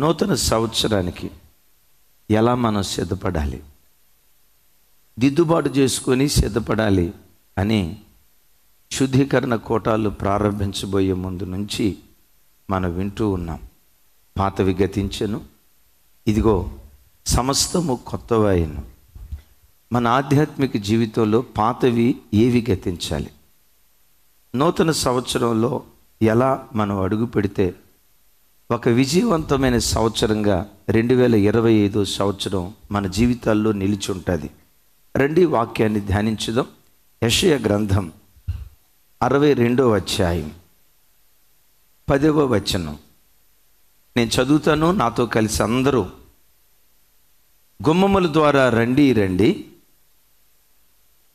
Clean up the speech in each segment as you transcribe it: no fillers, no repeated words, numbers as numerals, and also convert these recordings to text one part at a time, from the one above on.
నూతన సంవత్సరానికి ఎలా మనం సిద్ధపడాలి, దిద్దుబాటు చేసుకొని సిద్ధపడాలి అని శుద్ధీకరణ కోటాలు ప్రారంభించబోయే ముందు నుంచి మనం వింటూ ఉన్నాం. పాతవి గతించెను, ఇదిగో సమస్తము కొత్తవాయను. మన ఆధ్యాత్మిక జీవితంలో పాతవి ఏవి గతించాలి, నూతన సంవత్సరంలో ఎలా మనం అడుగు పెడితే ఒక విజయవంతమైన సంవత్సరంగా 2025 సంవత్సరం మన జీవితాల్లో నిలిచి ఉంటుంది. రండి వాక్యాన్ని ధ్యానించుదాం. యెషయా గ్రంథం 62వ అధ్యాయం 10వ వచనం నేను చదువుతాను, నాతో కలిసి అందరూ. గుమ్మముల ద్వారా రండి రండి,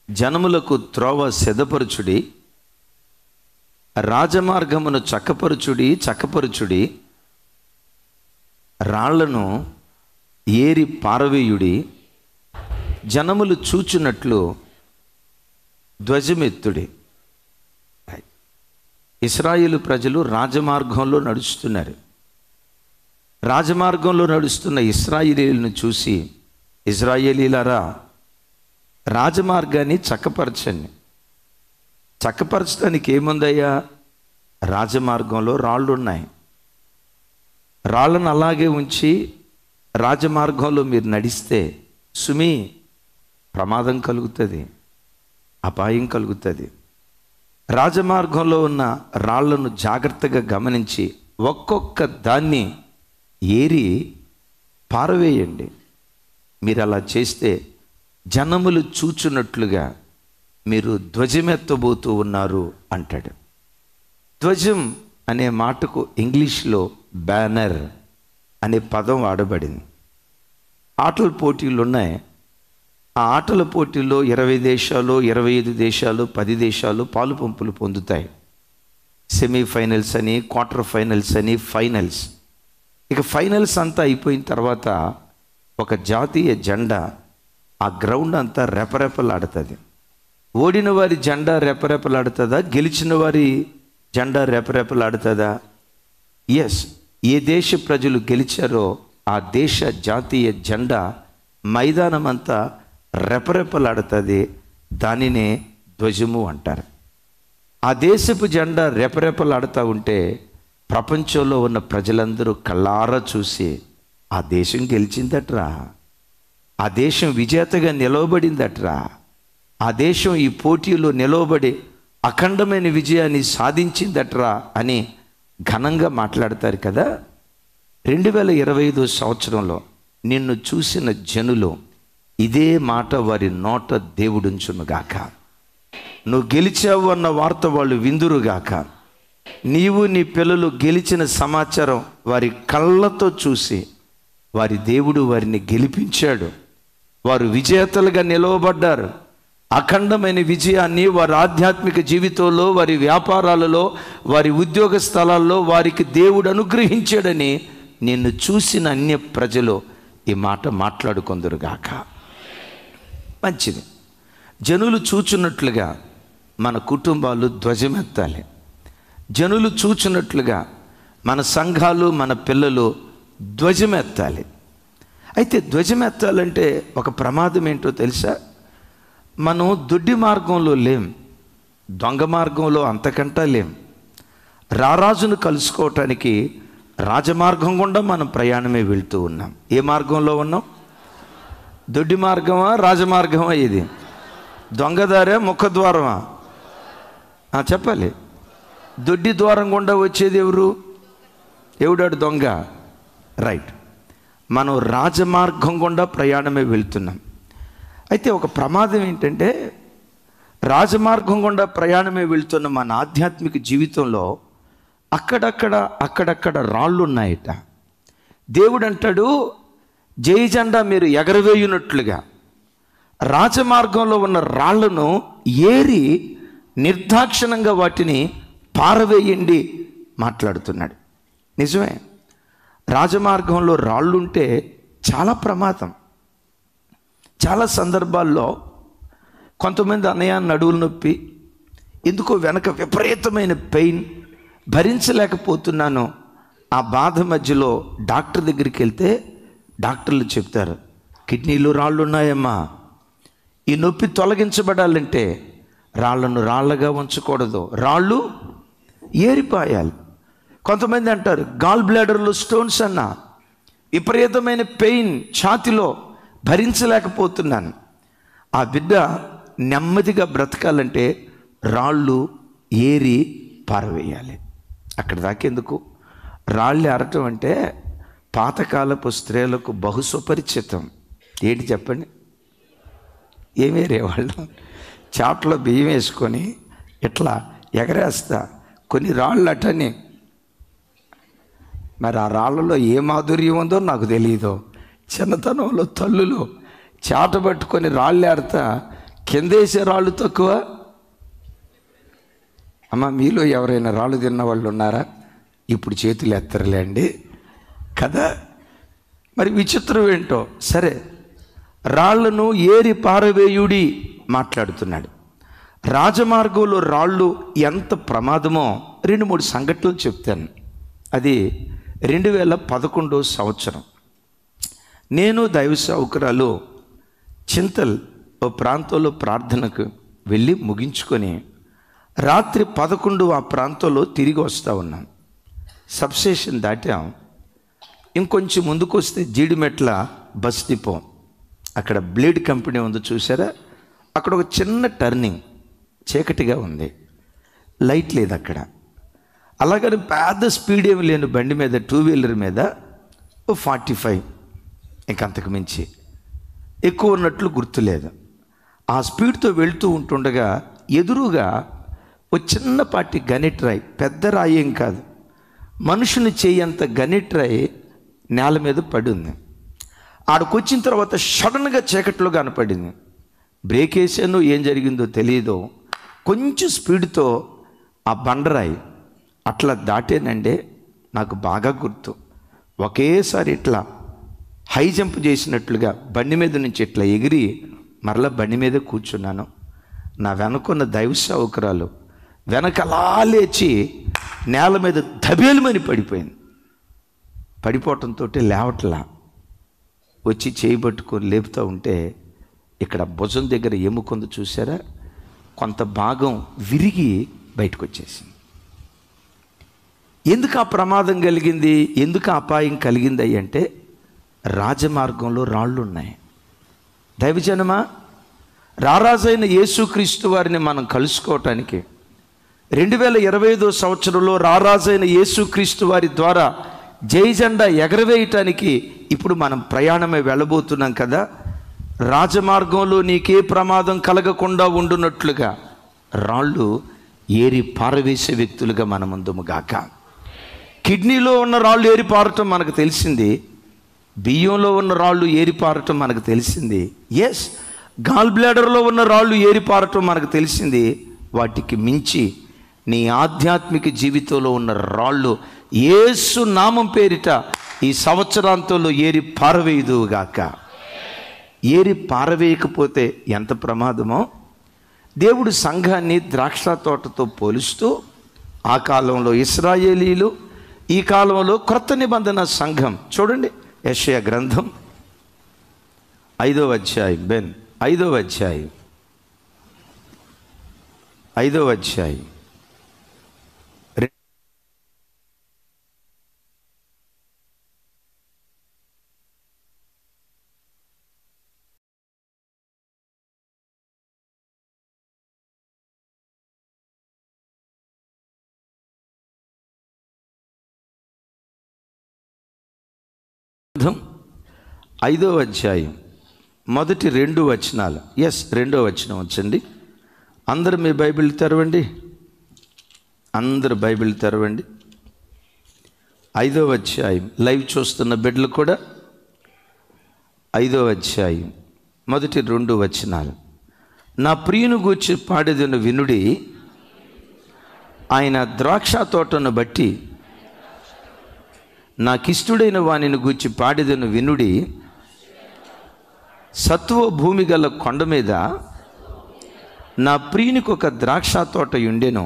జనములకు త్రోవ సిద్ధపరచుడి, రాజమార్గమును చక్కపరచుడి చక్కపరచుడి, రాళ్లను ఏరి పారవేయుడి, జనములు చూచున్నట్లు ధ్వజమెత్తుడి. ఇశ్రాయేలు ప్రజలు రాజమార్గంలో నడుస్తున్నారు. రాజమార్గంలో నడుస్తున్న ఇశ్రాయేలీలను చూసి, ఇశ్రాయేలీలారా రాజమార్గాన్ని చక్కపరచండి. చక్కపరచడానికి ఏముందయ్యా? రాజమార్గంలో రాళ్ళు ఉన్నాయి. రాళ్ళను అలాగే ఉంచి రాజమార్గంలో మీరు నడిస్తే సుమి ప్రమాదం కలుగుతుంది, అపాయం కలుగుతుంది. రాజమార్గంలో ఉన్న రాళ్లను జాగ్రత్తగా గమనించి ఒక్కొక్క దాన్ని ఏరి పారవేయండి. మీరు అలా చేస్తే జనములు చూచున్నట్లుగా మీరు ధ్వజమెత్తబోతూ ఉన్నారు అంటాడు. ధ్వజం అనే మాటకు ఇంగ్లీష్లో బ్యానర్ అనే పదం వాడబడింది. ఆటల పోటీలు ఉన్నాయి. ఆ ఆటల పోటీల్లో 20 దేశాలు, 25 దేశాలు, 10 దేశాలు పాలు పంపులు పొందుతాయి. సెమీఫైనల్స్ అని, క్వార్టర్ ఫైనల్స్ అని, ఫైనల్స్. ఇక ఫైనల్స్ అంతా అయిపోయిన తర్వాత ఒక జాతీయ జెండా ఆ గ్రౌండ్ అంతా రెపరెపలాడుతుంది. ఓడిన వారి జెండా రెపరెపలాడుతుందా, గెలిచిన వారి జెండా రెపరెపలాడుతుందా? ఎస్, ఏ దేశ ప్రజలు గెలిచారో ఆ దేశ జాతీయ జెండా మైదానం అంతా రెపరెపలాడుతుంది. దానినే ధ్వజము అంటారు. ఆ దేశపు జెండా రెపరెపలాడుతూ ఉంటే ప్రపంచంలో ఉన్న ప్రజలందరూ కళ్ళారా చూసి ఆ దేశం గెలిచిందట్రా, ఆ దేశం విజేతగా నిలవబడిందట్రా, ఆ దేశం ఈ పోటీలో నిలవబడి అఖండమైన విజయాన్ని సాధించిందట్రా అని ఘనంగా మాట్లాడతారు కదా. 2025 సంవత్సరంలో నిన్ను చూసిన జనులు ఇదే మాట వారి నోట దేవుడుంచునుగాక. నువ్వు గెలిచావు అన్న వార్త వాళ్ళు విందురుగాక. నీవు నీ పిల్లలు గెలిచిన సమాచారం వారి కళ్ళతో చూసి వారి దేవుడు వారిని గెలిపించాడు, వారు విజేతలుగా నిలవబడ్డారు. అఖండమైన విజయాన్ని వారి ఆధ్యాత్మిక జీవితంలో, వారి వ్యాపారాలలో, వారి ఉద్యోగ స్థలాల్లో వారికి దేవుడు అనుగ్రహించాడని నిన్ను చూసిన అన్య ప్రజలు ఈ మాట మాట్లాడుకొందురుగాక. మంచిది. జనులు చూచున్నట్లుగా మన కుటుంబాలు ధ్వజమెత్తాలి. జనులు చూచున్నట్లుగా మన సంఘాలు, మన పిల్లలు ధ్వజమెత్తాలి. అయితే ధ్వజమెత్తాలంటే ఒక ప్రమాదం ఏంటో తెలుసా? మనం దొడ్డి మార్గంలో లేం, దొంగ మార్గంలో అంతకంటా లేం. రారాజును కలుసుకోవటానికి రాజమార్గం గుండా మనం ప్రయాణమే వెళ్తూ ఉన్నాం. ఏ మార్గంలో ఉన్నాం? దొడ్డి మార్గమా, రాజమార్గమా? ఇది దొంగదారా, ముఖద్వారమా? చెప్పాలి. దొడ్డి ద్వారం గుండా వచ్చేది ఎవరు? ఎవడాడు? దొంగ. రైట్. మనం రాజమార్గం గుండా ప్రయాణమే వెళ్తున్నాం. అయితే ఒక ప్రమాదం ఏంటంటే, రాజమార్గం గుండా ప్రయాణమే వెళ్తున్న మన ఆధ్యాత్మిక జీవితంలో అక్కడక్కడ రాళ్ళు ఉన్నాయట. దేవుడు అంటాడు, జై జెండా మీరు ఎగరవేయునట్లుగా రాజమార్గంలో ఉన్న రాళ్లను ఏరి నిర్దాక్షిణంగా వాటిని పారవేయండి మాట్లాడుతున్నాడు. నిజమే, రాజమార్గంలో రాళ్ళుంటే చాలా ప్రమాదం. చాలా సందర్భాల్లో కొంతమంది అన్నయ్య నడువులు నొప్పి, ఎందుకో వెనక విపరీతమైన పెయిన్, భరించలేకపోతున్నాను ఆ బాధ మధ్యలో డాక్టర్ దగ్గరికి వెళ్తే డాక్టర్లు చెప్తారు, కిడ్నీలో రాళ్ళు ఉన్నాయమ్మా, ఈ నొప్పి తొలగించబడాలంటే రాళ్లను రాళ్ళగా ఉంచకూడదు, రాళ్ళు ఏరిపాయాలి. కొంతమంది అంటారు గాల్ బ్లాడర్లో స్టోన్స్ అన్న, విపరీతమైన పెయిన్ ఛాతిలో భరించలేకపోతున్నాను. ఆ బిడ్డ నెమ్మదిగా బ్రతకాలంటే రాళ్ళు ఏరి పారవేయాలి. అక్కడ దాకెందుకు? రాళ్ళు ఏరటం అంటే పాతకాలపు స్త్రీలకు బహు సుపరిచితం. ఏంటి చెప్పండి? ఏమేరేవాళ్ళు? చాట్లో బియ్యం వేసుకొని ఇట్లా ఎగరేస్తా కొన్ని రాళ్ళు అటని. మరి ఆ రాళ్ళలో ఏ మాధుర్యం ఉందో నాకు తెలియదు. చిన్నతనంలో తల్లులు చాట పట్టుకొని రాళ్ళు ఏడతా కిందేసే రాళ్ళు తక్కువ. అమ్మ, మీలో ఎవరైనా రాళ్ళు తిన్న వాళ్ళు ఉన్నారా? ఇప్పుడు చేతులు ఎత్తరలేండి కదా. మరి విచిత్రం ఏంటో. సరే, రాళ్లను ఏరి పారవేయుడి మాట్లాడుతున్నాడు. రాజమార్గంలో రాళ్ళు ఎంత ప్రమాదమో 2-3 సంఘటనలు చెప్తాను. అది 2011 సంవత్సరం. నేను దైవ సేవకురాలు చింతల్ ఓ ప్రాంతంలో ప్రార్థనకు వెళ్ళి ముగించుకొని రాత్రి 11 ఆ ప్రాంతంలో తిరిగి వస్తూ ఉన్నాం. సబ్స్టేషన్ దాటాం. ఇంకొంచెం ముందుకు వస్తే జీడిమెట్ల బస్ డిపో, అక్కడ బ్లేడ్ కంపెనీ ఉంది చూసారా? అక్కడ ఒక చిన్న టర్నింగ్, చీకటిగా ఉంది, లైట్ లేదు అక్కడ. అలాగని పెద్ద స్పీడ్ ఏమి లేని బండి మీద, 2 వీలర్ మీద 45, ఇంకంతకు మించి ఎక్కువ ఉన్నట్లు గుర్తులేదు. ఆ స్పీడ్తో వెళ్తూ ఉంటుండగా ఎదురుగా ఒక చిన్నపాటి గనిట్రాయి, పెద్ద రాయి ఏం కాదు, మనుషుని చేయంత గనిట్రాయి నేల మీద పడి ఉంది. ఆడకొచ్చిన తర్వాత సడన్గా చీకట్లో కనపడింది. బ్రేక్ వేసాను, ఏం జరిగిందో తెలియదు. కొంచెం స్పీడ్తో ఆ బండరాయి అట్లా దాటేనండి. నాకు బాగా గుర్తు, ఒకేసారి ఇట్లా హై జంప్ చేసినట్లుగా బండి మీద నుంచి ఇట్లా ఎగిరి మరలా బండి మీద కూర్చున్నాను. నా వెనకున్న దైవ సేవకురాలు వెనకలా లేచి నేల మీద దబేలుమని పడిపోయింది. పడిపోవటంతో లేవట్లా, వచ్చి చేయి పట్టుకొని లేపుతూ ఉంటే ఇక్కడ భుజం దగ్గర ఎముకుంది చూసారా, కొంత భాగం విరిగి బయటకు వచ్చేసింది. ఎందుకు ఆ ప్రమాదం కలిగింది, ఎందుకు అపాయం కలిగింది అంటే రాజమార్గంలో రాళ్ళు ఉన్నాయి. దైవజనమా, రారాజైన యేసుక్రీస్తు వారిని మనం కలుసుకోవటానికి 2025 సంవత్సరంలో రారాజైన యేసుక్రీస్తు వారి ద్వారా జై జెండా ఎగరవేయటానికి ఇప్పుడు మనం ప్రయాణమే వెళ్ళబోతున్నాం కదా. రాజమార్గంలో నీకే ప్రమాదం కలగకుండా ఉండునట్లుగా రాళ్ళు ఏరి పారవేసే వ్యక్తులుగా మన ముందుముగాక. కిడ్నీలో ఉన్న రాళ్ళు ఏరి పారటం మనకు తెలిసింది, బియ్యంలో ఉన్న రాళ్ళు ఏరి పారటం మనకు తెలిసింది, ఎస్, గాల్ బ్లాడర్లో ఉన్న రాళ్ళు ఏరి పారటం మనకు తెలిసింది. వాటికి మించి నీ ఆధ్యాత్మిక జీవితంలో ఉన్న రాళ్ళు యేసు నామం పేరిట ఈ సంవత్సరాంతంలో ఏరి పారవేయుదుగాక. ఏరి పారవేయకపోతే ఎంత ప్రమాదమో. దేవుడు సంఘాన్ని ద్రాక్ష తోటతో పోలుస్తూ ఆ కాలంలో ఇశ్రాయేలీలు, ఈ కాలంలో క్రొత్త నిబంధన సంఘం. చూడండి, యెషయా గ్రంథం 5వ అధ్యాయం, 5వ అధ్యాయం 5వ అధ్యాయం గ్రంథం 5వ అధ్యాయం మొదటి 2 వచనాలు. ఎస్, 2వ వచనం వచ్చండి. అందరూ మీ బైబిల్ తెరవండి, అందరూ బైబిల్ తెరవండి. 5వ అధ్యాయం, లైవ్ చూస్తున్న బిడ్డలు కూడా 5వ అధ్యాయం మొదటి 2 వచనాలు. నా ప్రియుని గూర్చి పాడేదను వినుడి, ఆయన ద్రాక్ష తోటను బట్టి నాకిష్టుడైన వానిని గూర్చి పాడేదను వినుడి. సత్వ భూమి గల కొండ మీద నా ప్రియునికి ఒక ద్రాక్ష తోట ఉండెను.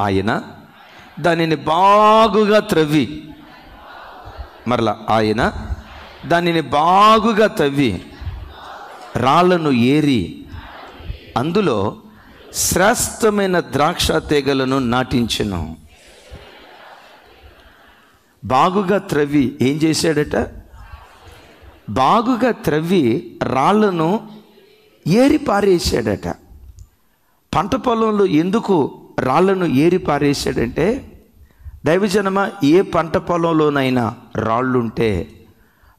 ఆయన దానిని బాగుగా త్రవ్వి, మరలా ఆయన దానిని బాగుగా తవ్వి రాళ్లను ఏరి అందులో శ్రేష్టమైన ద్రాక్ష తీగలను నాటించెను. బాగుగా త్రవ్వి ఏం చేశాడట? బాగుగా త్రవ్వి రాళ్లను ఏరి పారేసాడట. పంట పొలంలో ఎందుకు రాళ్లను ఏరి పారేసాడంటే, దైవజనమ, ఏ పంట పొలంలోనైనా రాళ్ళుంటే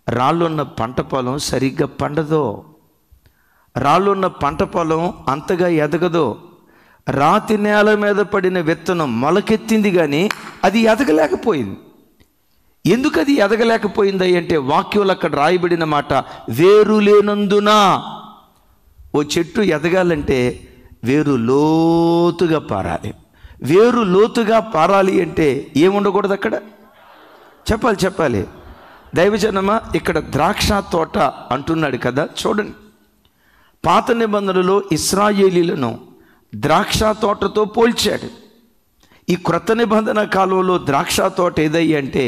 రాళ్ళున్న పంట పొలం సరిగ్గా పండదో, రాళ్ళున్న పంట పొలం అంతగా ఎదగదో. రాతి నేల మీద పడిన విత్తనం మొలకెత్తింది కానీ అది ఎదగలేకపోయింది. ఎందుకు అది ఎదగలేకపోయింది అంటే, వాక్యంలో అక్కడ రాయబడిన మాట, వేరు లేనందున. ఓ చెట్టు ఎదగాలంటే వేరు లోతుగా పారాలి. వేరు లోతుగా పారాలి అంటే ఏముండకూడదు అక్కడ? చెప్పాలి. దైవజనమ, ఇక్కడ ద్రాక్ష తోట అంటున్నాడు కదా, చూడండి. పాత నిబంధనలో ఇశ్రాయేలీలను ద్రాక్ష తోటతో పోల్చాడు. ఈ క్రొత్త నిబంధన కాలంలో ద్రాక్ష తోట ఏదయ్యి అంటే,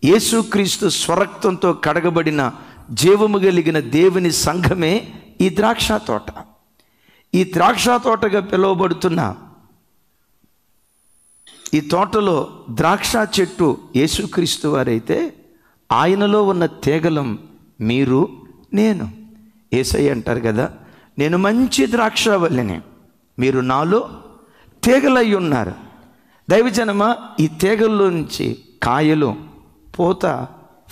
యేసుక్రీస్తు స్వరక్తంతో కడగబడిన జీవము కలిగిన దేవుని సంఘమే ఈ ద్రాక్ష తోట. ఈ ద్రాక్ష తోటగా పిలువబడుతున్న ఈ తోటలో ద్రాక్ష చెట్టు యేసుక్రీస్తు వారైతే, ఆయనలో ఉన్న తీగలం మీరు నేను. యేసయ్య అంటారు కదా, నేను మంచి ద్రాక్షవల్లిని, మీరు నాలో తీగలై ఉన్నారు. దైవజనమ, ఈ తీగల్లో నుంచి కాయలు, పూత,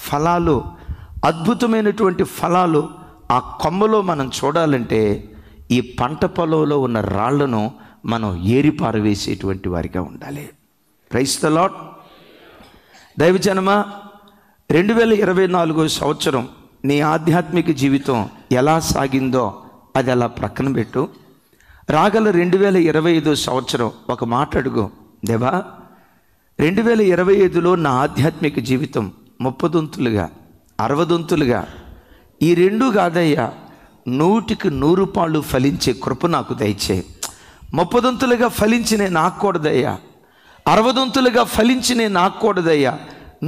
ఫలాలు, అద్భుతమైనటువంటి ఫలాలు ఆ కొమ్మలో మనం చూడాలంటే ఈ పంట పొలంలో ఉన్న రాళ్లను మనం ఏరి పారవేసేటువంటి వారిగా ఉండాలి. Praise the lord. దైవజనమ, 2024 సంవత్సరం నీ ఆధ్యాత్మిక జీవితం ఎలా సాగిందో అది అలా ప్రక్కన పెట్టు. రాగల 2025 సంవత్సరం ఒక మాట అడుగు, దేవా 2025లో నా ఆధ్యాత్మిక జీవితం 30 దొంతులుగా 60 దొంతులుగా, ఈ రెండు కాదయ్యా, 100కి 100 పాళ్ళు ఫలించే కృప నాకు దయచేయి. 30 దొంతులుగా ఫలించి నేను ఆకూడదయ్యా, 60 దొంతులుగా ఫలించి నేను ఆకూడదయ్యా.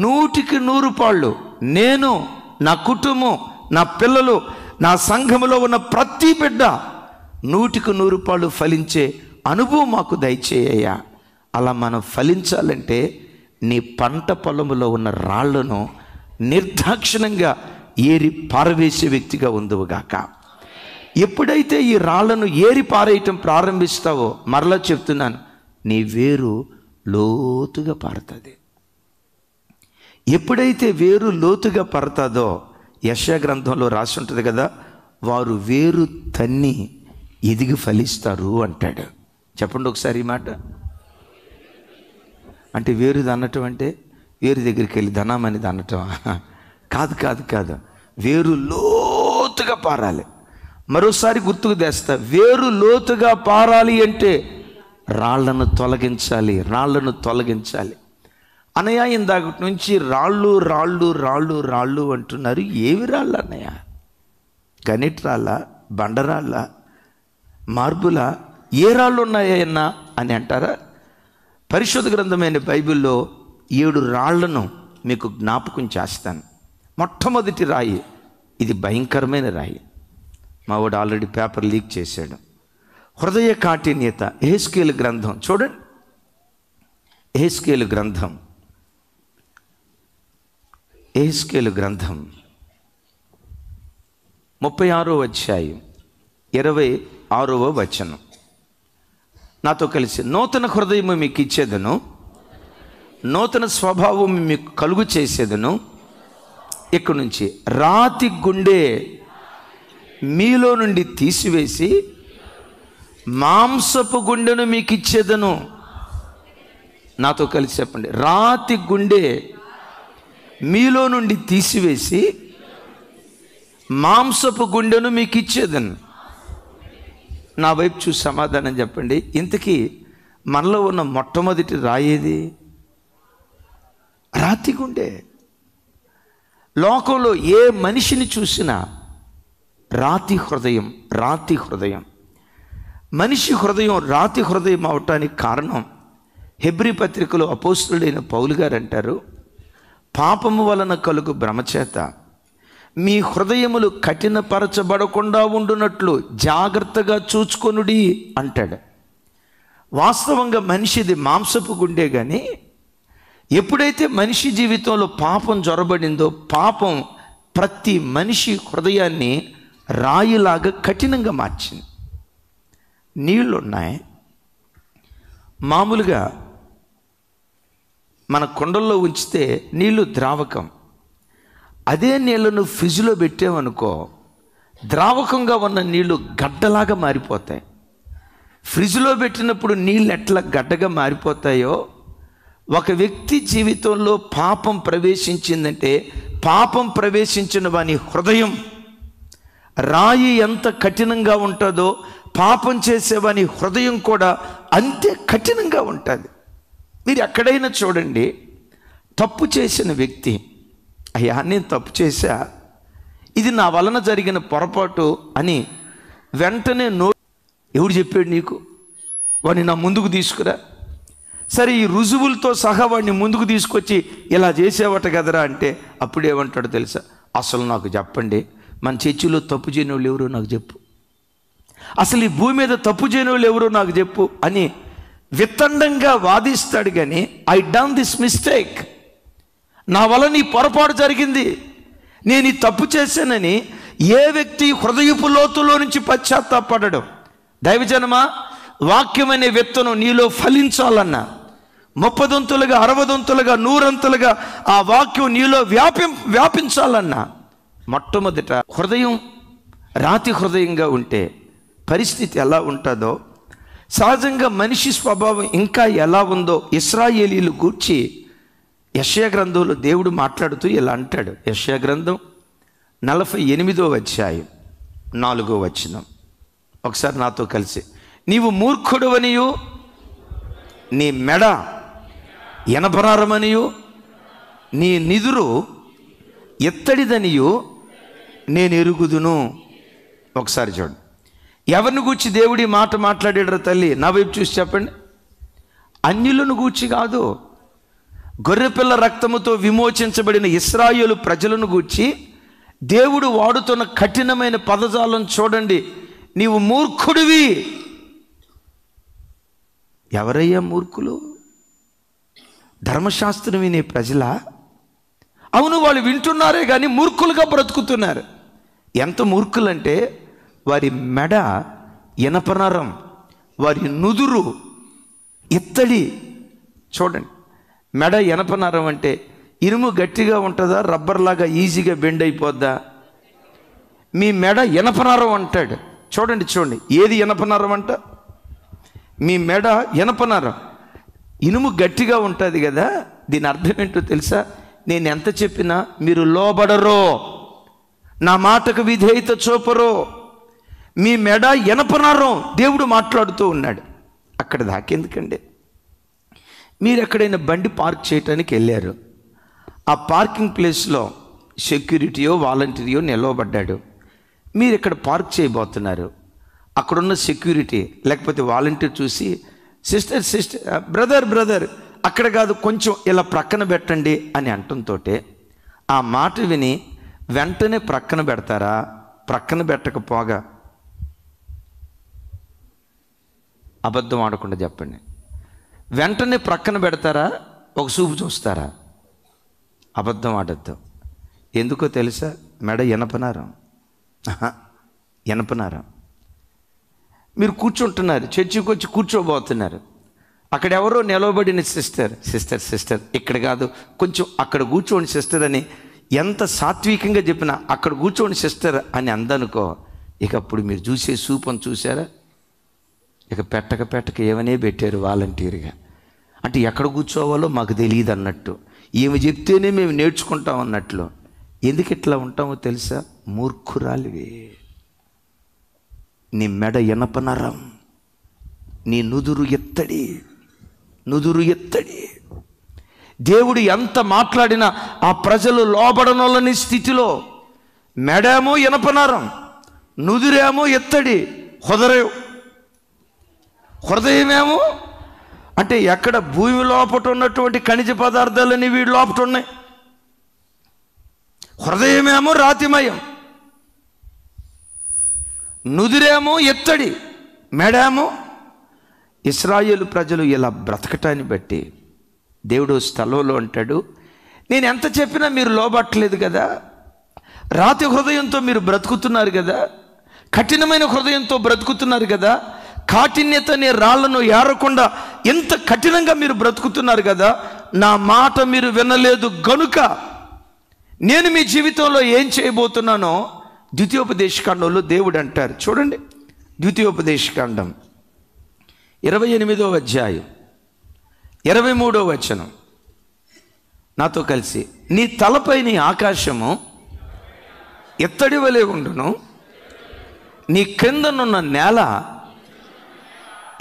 100కి 100 పాళ్ళు నేను, నా కుటుంబం, నా పిల్లలు, నా సంఘములో ఉన్న ప్రతి బిడ్డ 100కి 100 పాళ్ళు ఫలించే అనుభవం మాకు దయచేయ్యా. అలా మనం ఫలించాలంటే నీ పంట పొలములో ఉన్న రాళ్లను నిర్దాక్షిణంగా ఏరి పారవేసే వ్యక్తిగా ఉందువుగాక. ఎప్పుడైతే ఈ రాళ్లను ఏరి పారేయటం ప్రారంభిస్తావో, మరలా చెప్తున్నాను, నీ వేరు లోతుగా పారుతుంది. ఎప్పుడైతే వేరు లోతుగా పడతాదో, యెషయా గ్రంథంలో రాసి ఉంటుంది కదా, వారు వేరు తన్ని ఎదిగి ఫలిస్తారు అంటాడు. చెప్పండి ఒకసారి ఈ మాట. అంటే వేరు దన్నటం అంటే వేరు దగ్గరికి వెళ్ళి ధనమని దన్నటం కాదు. వేరు లోతుగా పారాలి. మరోసారి గుర్తుకు తెస్తా, వేరు లోతుగా పారాలి అంటే రాళ్లను తొలగించాలి. అన్నయ్య, ఇందాక నుంచి రాళ్ళు అంటున్నారు. ఏవి రాళ్ళు అన్నయ్య? గనిట్ రాళ్ళ, బండరాళ్ళ, మార్బుల, ఏ రాళ్ళు ఉన్నాయన్నా అని అంటారా? పరిశుద్ధ గ్రంథమైన బైబిల్లో 7 రాళ్లను మీకు జ్ఞాపకం చేస్తాను. మొట్టమొదటి రాయి, ఇది భయంకరమైన రాయి. మావాడు ఆల్రెడీ పేపర్ లీక్ చేశాడు. హృదయ కాఠిన్యత. యెహెజ్కేలు గ్రంథం చూడండి. యెహెజ్కేలు గ్రంథం 36వ అధ్యాయం 26వ వచనం. నాతో కలిసి, నూతన హృదయము మీకు ఇచ్చేదను, నూతన స్వభావం మీకు కలుగు చేసేదను. ఇక్కడి నుంచి, రాతి గుండె మీలో నుండి తీసివేసి మాంసపు గుండెను మీకు ఇచ్చేదను. నాతో కలిసి చెప్పండి, రాతి గుండె మీలో నుండి తీసివేసి మాంసపు గుండెను మీకు ఇచ్చేదను. నా వైపు చూసి సమాధానం చెప్పండి. ఇంతకీ మనలో ఉన్న మొట్టమొదటి రాయేది? రాతి గుండె. లోకంలో ఏ మనిషిని చూసినా రాతి హృదయం. మనిషి హృదయం రాతి హృదయం అవటానికి కారణం హెబ్రీ పత్రికలో అపోస్తులుడైన పౌలు గారు అంటారు, పాపము వలన కలుగు భ్రమచేత మీ హృదయములు కఠినపరచబడకుండా ఉండునట్లు జాగ్రత్తగా చూచుకొనుడి అంటాడు. వాస్తవంగా మనిషిది మాంసపు గుండె, కానీ ఎప్పుడైతే మనిషి జీవితంలో పాపం జొరబడిందో పాపం ప్రతి మనిషి హృదయాన్ని రాయిలాగా కఠినంగా మార్చింది. నీళ్లున్నాయి, మామూలుగా మన కుండల్లో ఉంచితే నీళ్లు ద్రావకం. అదే నీళ్లను ఫ్రిడ్జ్లో పెట్టామనుకో, ద్రావకంగా ఉన్న నీళ్లు గడ్డలాగా మారిపోతాయి. ఫ్రిడ్జ్లో పెట్టినప్పుడు నీళ్ళు ఎట్లా గడ్డగా మారిపోతాయో, ఒక వ్యక్తి జీవితంలో పాపం ప్రవేశించిందంటే పాపం ప్రవేశించిన వాని హృదయం రాయి ఎంత కఠినంగా ఉంటుందో పాపం చేసేవాని హృదయం కూడా అంతే కఠినంగా ఉంటుంది. మీరు ఎక్కడైనా చూడండి, తప్పు చేసిన వ్యక్తి, అయ్యా నేను తప్పు చేశా, ఇది నా వలన జరిగిన పొరపాటు అని వెంటనే ఎవడు చెప్పాడు నీకు? వాడిని నా ముందుకు తీసుకురా, సరే ఈ రుజువులతో సహా వాడిని ముందుకు తీసుకొచ్చి ఇలా చేసేవట కదరా అంటే అప్పుడేమంటాడు తెలుసా? అసలు నాకు చెప్పండి, మన చర్చిలో తప్పు చేయని వాళ్ళు ఎవరో నాకు చెప్పు, అసలు ఈ భూమి మీద తప్పు చేయని వాళ్ళు ఎవరో నాకు చెప్పు అని వితండంగా వాదిస్తాడు. కానీ ఐ డన్ దిస్ మిస్టేక్, నా వలన ఈ పొరపాటు జరిగింది, నేను ఈ తప్పు చేశానని ఏ వ్యక్తి హృదయపు లోతులో నుంచి పశ్చాత్తాపడడం. దైవజనమా, వాక్యం అనే విత్తనం నీలో ఫలించాలన్నా 30 60 100 ఆ వాక్యం నీలో వ్యాపించాలన్నా మొట్టమొదట హృదయం రాతి హృదయంగా ఉంటే పరిస్థితి ఎలా ఉంటుందో, సహజంగా మనిషి స్వభావం ఇంకా ఎలా ఉందో ఇశ్రాయేలీలు గూర్చి యెషయా గ్రంథంలో దేవుడు మాట్లాడుతూ ఇలా అంటాడు. యెషయా గ్రంథం 48వ అధ్యాయం 4వ వచనం. ఒకసారి నాతో కలిసి, నీవు మూర్ఖుడవనియు నీ మెడ ఎనపరారమనియు నీ నిదురు ఎత్తడిదనియు నేను ఎరుగుదును. ఒకసారి చూడండి, ఎవరిని గూర్చి దేవుడి మాట మాట్లాడాడు తల్లి? నా వైపు చూసి చెప్పండి. అన్యులను గూర్చి కాదు, గొర్రెపిల్ల రక్తముతో విమోచించబడిన ఇశ్రాయేలు ప్రజలను గూర్చి దేవుడు వాడుతున్న కఠినమైన పదజాలం చూడండి. నీవు మూర్ఖుడివి. ఎవరయ్యా మూర్ఖులు? ధర్మశాస్త్రం వినే ప్రజల? అవును, వాళ్ళు వింటున్నారే కానీ మూర్ఖులుగా బ్రతుకుతున్నారు. ఎంత మూర్ఖులంటే వారి మెడ ఇనపనరం, వారి నుదురు ఇత్తడి. చూడండి, మెడ ఇనపనరం అంటే ఇనుము గట్టిగా ఉంటుందా, రబ్బర్ లాగా ఈజీగా బెండ్ అయిపోద్దా? మీ మెడ ఇనపనరం అంటాడు. చూడండి చూడండి, ఏది ఇనపనరం అంట? మీ మెడ ఇనపనరం, ఇనుము గట్టిగా ఉంటుంది కదా. దీని అర్థం ఏంటో తెలుసా? నేను ఎంత చెప్పినా మీరు లోబడరో, నా మాటకు విధేయత చూపరో, మీ మెడ ఇనపనరం. దేవుడు మాట్లాడుతూ ఉన్నాడు. అక్కడ దాకెందుకండి? మీరు ఎక్కడైనా బండి పార్క్ చేయడానికి వెళ్ళారు, ఆ పార్కింగ్ ప్లేస్లో సెక్యూరిటీయో వాలంటీరియో నిలవబడ్డాడు. మీరు ఇక్కడ పార్క్ చేయబోతున్నారు. అక్కడున్న సెక్యూరిటీ లేకపోతే వాలంటీర్ చూసి, సిస్టర్ బ్రదర్ అక్కడ కాదు, కొంచెం ఇలా ప్రక్కన పెట్టండి అని అంటంతో ఆ మాట విని వెంటనే ప్రక్కన పెడతారా? ప్రక్కన పెట్టకపోగా అబద్ధం ఆడకుండా చెప్పండి, వెంటనే ప్రక్కన పెడతారా? ఒక చూపు చూస్తారా? అబద్ధం ఆడద్దు. ఎందుకో తెలుసా? మెడ ఇనపనారం, ఇనపనారం. మీరు కూర్చుంటున్నారు, చర్చికి వచ్చి కూర్చోబోతున్నారు. అక్కడ ఎవరో నిలవబడిన సిస్టర్ ఇక్కడ కాదు, కొంచెం అక్కడ కూర్చోండి సిస్టర్ అని ఎంత సాత్వికంగా చెప్పినా అక్కడ కూర్చోండి సిస్టర్ అని అందనుకో, ఇక అప్పుడు మీరు చూసే సూపం చూసారా? ఇక పెట్టక ఏమనే పెట్టారు వాలంటీర్గా. అంటే ఎక్కడ కూర్చోవాలో మాకు తెలియదు అన్నట్టు, ఏమి చెప్తేనే మేము నేర్చుకుంటాం అన్నట్లు. ఎందుకు ఇట్లా ఉంటామో తెలుసా? మూర్ఖురాలివి. నీ మెడ ఇనపనరం, నీ నుదురు ఎత్తడి. దేవుడు ఎంత మాట్లాడినా ఆ ప్రజలు లోబడనోళ్ళని స్థితిలో మెడేమో ఇనపనరం, నుదురేమో ఎత్తడి, హృదయమేమో అంటే ఎక్కడ భూమి లోపట ఉన్నటువంటి ఖనిజ పదార్థాలన్నీ వీడి లోపట ఉన్నాయి. హృదయమేమో రాతిమయం, నుదిరేమో ఎత్తడి, మెడేమో. ఇశ్రాయేలు ప్రజలు ఇలా బ్రతకటాన్ని బట్టి దేవుడు స్థలంలో అంటాడు, నేను ఎంత చెప్పినా మీరు లోబట్టలేదు కదా, రాతి హృదయంతో మీరు బ్రతుకుతున్నారు కదా, కఠినమైన హృదయంతో బ్రతుకుతున్నారు కదా, కాఠిన్యత అనే రాళ్లను ఏరకుండా ఎంత కఠినంగా మీరు బ్రతుకుతున్నారు కదా, నా మాట మీరు వినలేదు గనుక నేను మీ జీవితంలో ఏం చేయబోతున్నానో ద్వితీయోపదేశకాండంలో దేవుడు అంటారు. చూడండి, ద్వితీయోపదేశకాండం 28వ అధ్యాయం 23వ వచనం. నాతో కలిసి, నీ తలపై నీ ఆకాశము ఎత్తడి వలె ఉండును, నీ క్రిందనున్న నేల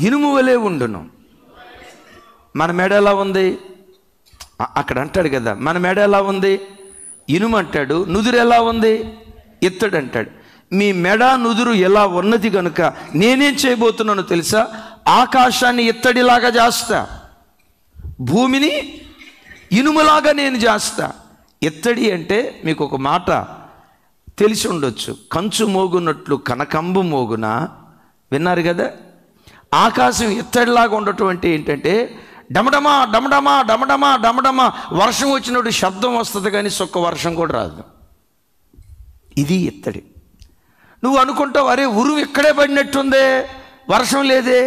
ఇనుము వలె ఉండును. మన మెడ ఎలా ఉంది? అక్కడ అంటాడు కదా, మన మెడ ఎలా ఉంది? ఇనుము అంటాడు. నుదురు ఎలా ఉంది? ఎత్తడు అంటాడు. మీ మెడ నుదురు ఎలా ఉన్నది కనుక నేనేం చేయబోతున్నానో తెలుసా? ఆకాశాన్ని ఎత్తడిలాగా చేస్తా, భూమిని ఇనుములాగా నేను చేస్తా. ఎత్తడి అంటే మీకు ఒక మాట తెలిసి ఉండొచ్చు, కంచు మోగునట్లు కనకంబు మోగున. విన్నారు కదా? ఆకాశం ఎత్తడిలాగా ఉండటం అంటే ఏంటంటే డమడమా డమడమా డమడమా డమడమా వర్షం వచ్చినప్పుడు శబ్దం వస్తుంది కానీ సొక్క వర్షం కూడా రాదు. ఇది ఎత్తడి. నువ్వు అనుకుంటావు, అరే ఉరువు ఇక్కడే పడినట్టుందే, వర్షం లేదే,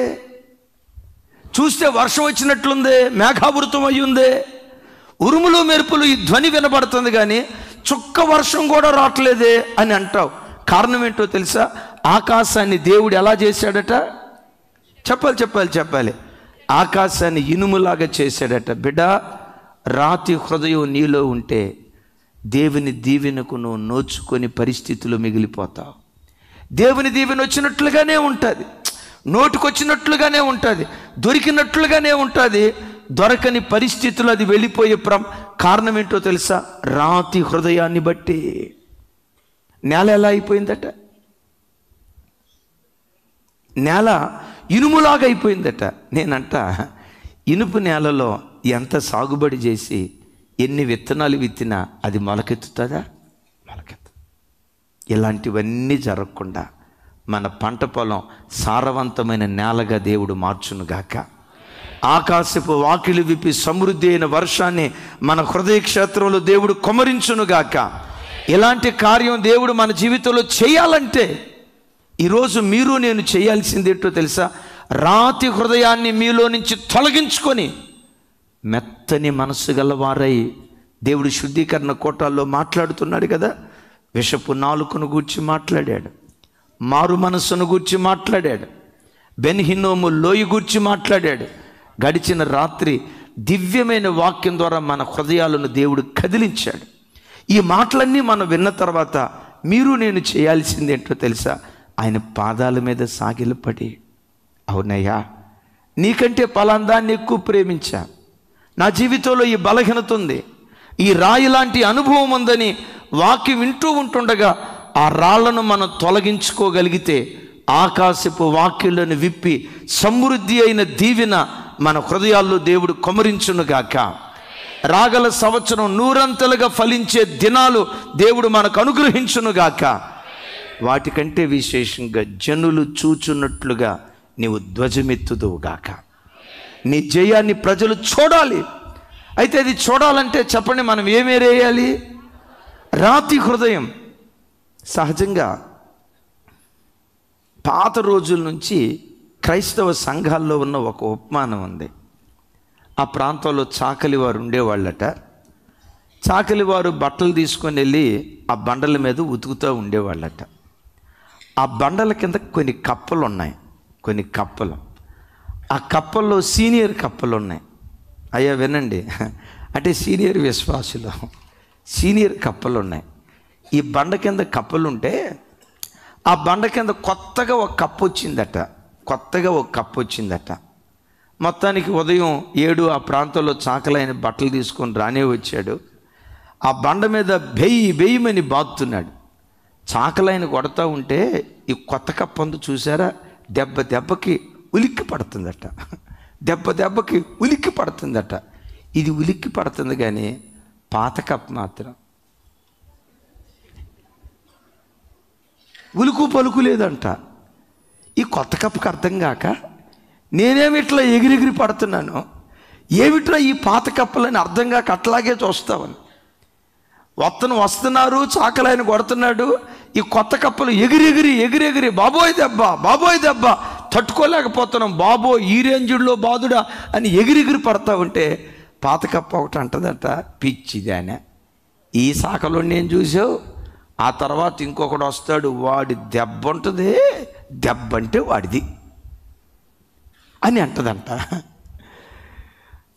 చూస్తే వర్షం వచ్చినట్లుందే, మేఘావృతం అయ్యిందే, ఉరుములు మెరుపులు ఈ ధ్వని వినబడుతుంది కానీ చుక్క వర్షం కూడా రావట్లేదే అని అంటావు. కారణం ఏంటో తెలుసా? ఆకాశాన్ని దేవుడు ఎలా చేశాడట? చెప్పాలి. ఆకాశాన్ని ఇనుములాగా చేశాడట. బిడ్డ, రాతి హృదయం నీలో ఉంటే దేవుని దీవెనకు నువ్వు నోచుకొని పరిస్థితులు మిగిలిపోతావు. దేవుని దీవెన వచ్చినట్లుగానే ఉంటుంది, నోటుకొచ్చినట్లుగానే ఉంటుంది, దొరికినట్లుగానే ఉంటుంది. దొరకని పరిస్థితులు అది వెళ్ళిపోయే కారణం ఏంటో తెలుసా? రాతి హృదయాన్ని బట్టి. నేల ఎలా అయిపోయిందట? నేల ఇనుములాగా అయిపోయిందట. నేనంట, ఇనుపు నేలలో ఎంత సాగుబడి చేసి ఎన్ని విత్తనాలు విత్తినా అది మొలకెత్తుతుందా? మొలకెత్తు. ఇలాంటివన్నీ జరగకుండా మన పంట పొలం సారవంతమైన నేలగా దేవుడు మార్చునుగాక. ఆకాశపు వాకిలి విప్పి సమృద్ధి అయిన వర్షాన్ని మన హృదయ క్షేత్రంలో దేవుడు కుమ్మరించునుగాక. ఇలాంటి కార్యం దేవుడు మన జీవితంలో చేయాలంటే ఈరోజు మీరు నేను చేయాల్సిందేంటో తెలుసా? రాతి హృదయాన్ని మీలో నుంచి తొలగించుకొని మెత్తని మనసు గలవారై, దేవుడు శుద్ధీకరణ కోటాల్లో మాట్లాడుతున్నాడు కదా, విషపు నాలుకను గూర్చి మాట్లాడాడు, మారు మనస్సును గూర్చి మాట్లాడాడు, బెన్ హిన్నోము లోయ గూర్చి మాట్లాడాడు. గడిచిన రాత్రి దివ్యమైన వాక్యం ద్వారా మన హృదయాలను దేవుడు కదిలించాడు. ఈ మాటలన్నీ మనం విన్న తర్వాత మీరు నేను చేయాల్సిందేంటో తెలుసా? ఆయన పాదాల మీద సాగిలపడి, అవునయ్యా, నీకంటే పలాందాన్ని ఎక్కువ ప్రేమించా, నా జీవితంలో ఈ బలహీనత ఉంది, ఈ రాయి లాంటి అనుభవం ఉందని వాక్యం వింటూ ఉంటుండగా ఆ రాళ్లను మనం తొలగించుకోగలిగితే ఆకాశపు వాక్యులను విప్పి సమృద్ధి అయిన దీవెన మన హృదయాల్లో దేవుడు కుమ్మరించునుగాక. రాగల సంవత్సరం నూరంతలుగా ఫలించే దినాలు దేవుడు మనకు అనుగ్రహించునుగాక. వాటికంటే విశేషంగా జనులు చూచున్నట్లుగా నీవు ధ్వజమెత్తుదువుగాక. నీ జయాన్ని ప్రజలు చూడాలి. అయితే అది చూడాలంటే చెప్పండి, మనం ఏమేరేయాలి? రాతి హృదయం. సహజంగా పాత రోజుల నుంచి క్రైస్తవ సంఘాల్లో ఉన్న ఒక ఉపమానం ఉంది. ఆ ప్రాంతంలో చాకలి వారు ఉండేవాళ్ళట. చాకలి వారు బట్టలు తీసుకొని వెళ్ళి ఆ బండల మీద ఉతుకుతూ ఉండేవాళ్ళట. ఆ బండల కింద కొన్ని కప్పలు ఉన్నాయి, కొన్ని కప్పలు. ఆ కప్పల్లో సీనియర్ కప్పలు ఉన్నాయి. అయ్యా వినండి, అంటే సీనియర్ విశ్వాసులు, సీనియర్ కప్పలు ఉన్నాయి. ఈ బండ కింద కప్పలుంటే ఆ బండ కింద కొత్తగా ఒక కప్పు వచ్చిందట. మొత్తానికి ఉదయం 7 ఆ ప్రాంతంలో చాకలైన బట్టలు తీసుకొని రానే వచ్చాడు. ఆ బండ మీద బెయ్యమని బాదుతున్నాడు. చాకలైన కొడతా ఉంటే ఈ కొత్త కప్పందు చూసారా, దెబ్బకి ఉలిక్కి పడుతుందట. దెబ్బకి ఉలిక్కి పడుతుందట. ఇది ఉలిక్కి పడుతుంది కానీ పాత కప్పు మాత్రం ఉలుకు పలుకు లేదంట. ఈ కొత్త కప్పుకి అర్థం కాక నేనేమి ఇట్లా ఎగిరెగిరి పడుతున్నాను, ఏమిట్రా ఈ పాత కప్పులని అర్థం కాక అట్లాగే చూస్తామని. వస్తున్నారు, చాకలాయన కొడుతున్నాడు, ఈ కొత్త కప్పలు ఎగిరెగిరి బాబోయ్ దెబ్బ తట్టుకోలేకపోతున్నాం, బాబో ఈ రేంజుల్లో బాదుడా అని ఎగిరెగిరి పడతా ఉంటే పాత కప్ప ఒకటి అంటదట, పిచ్చిదానే ఈ శాఖలో నేను చూసావు, ఆ తర్వాత ఇంకొకడు వస్తాడు, వాడి దెబ్బ ఉంటుంది, దెబ్బ అంటే వాడిది అని అంటదంట.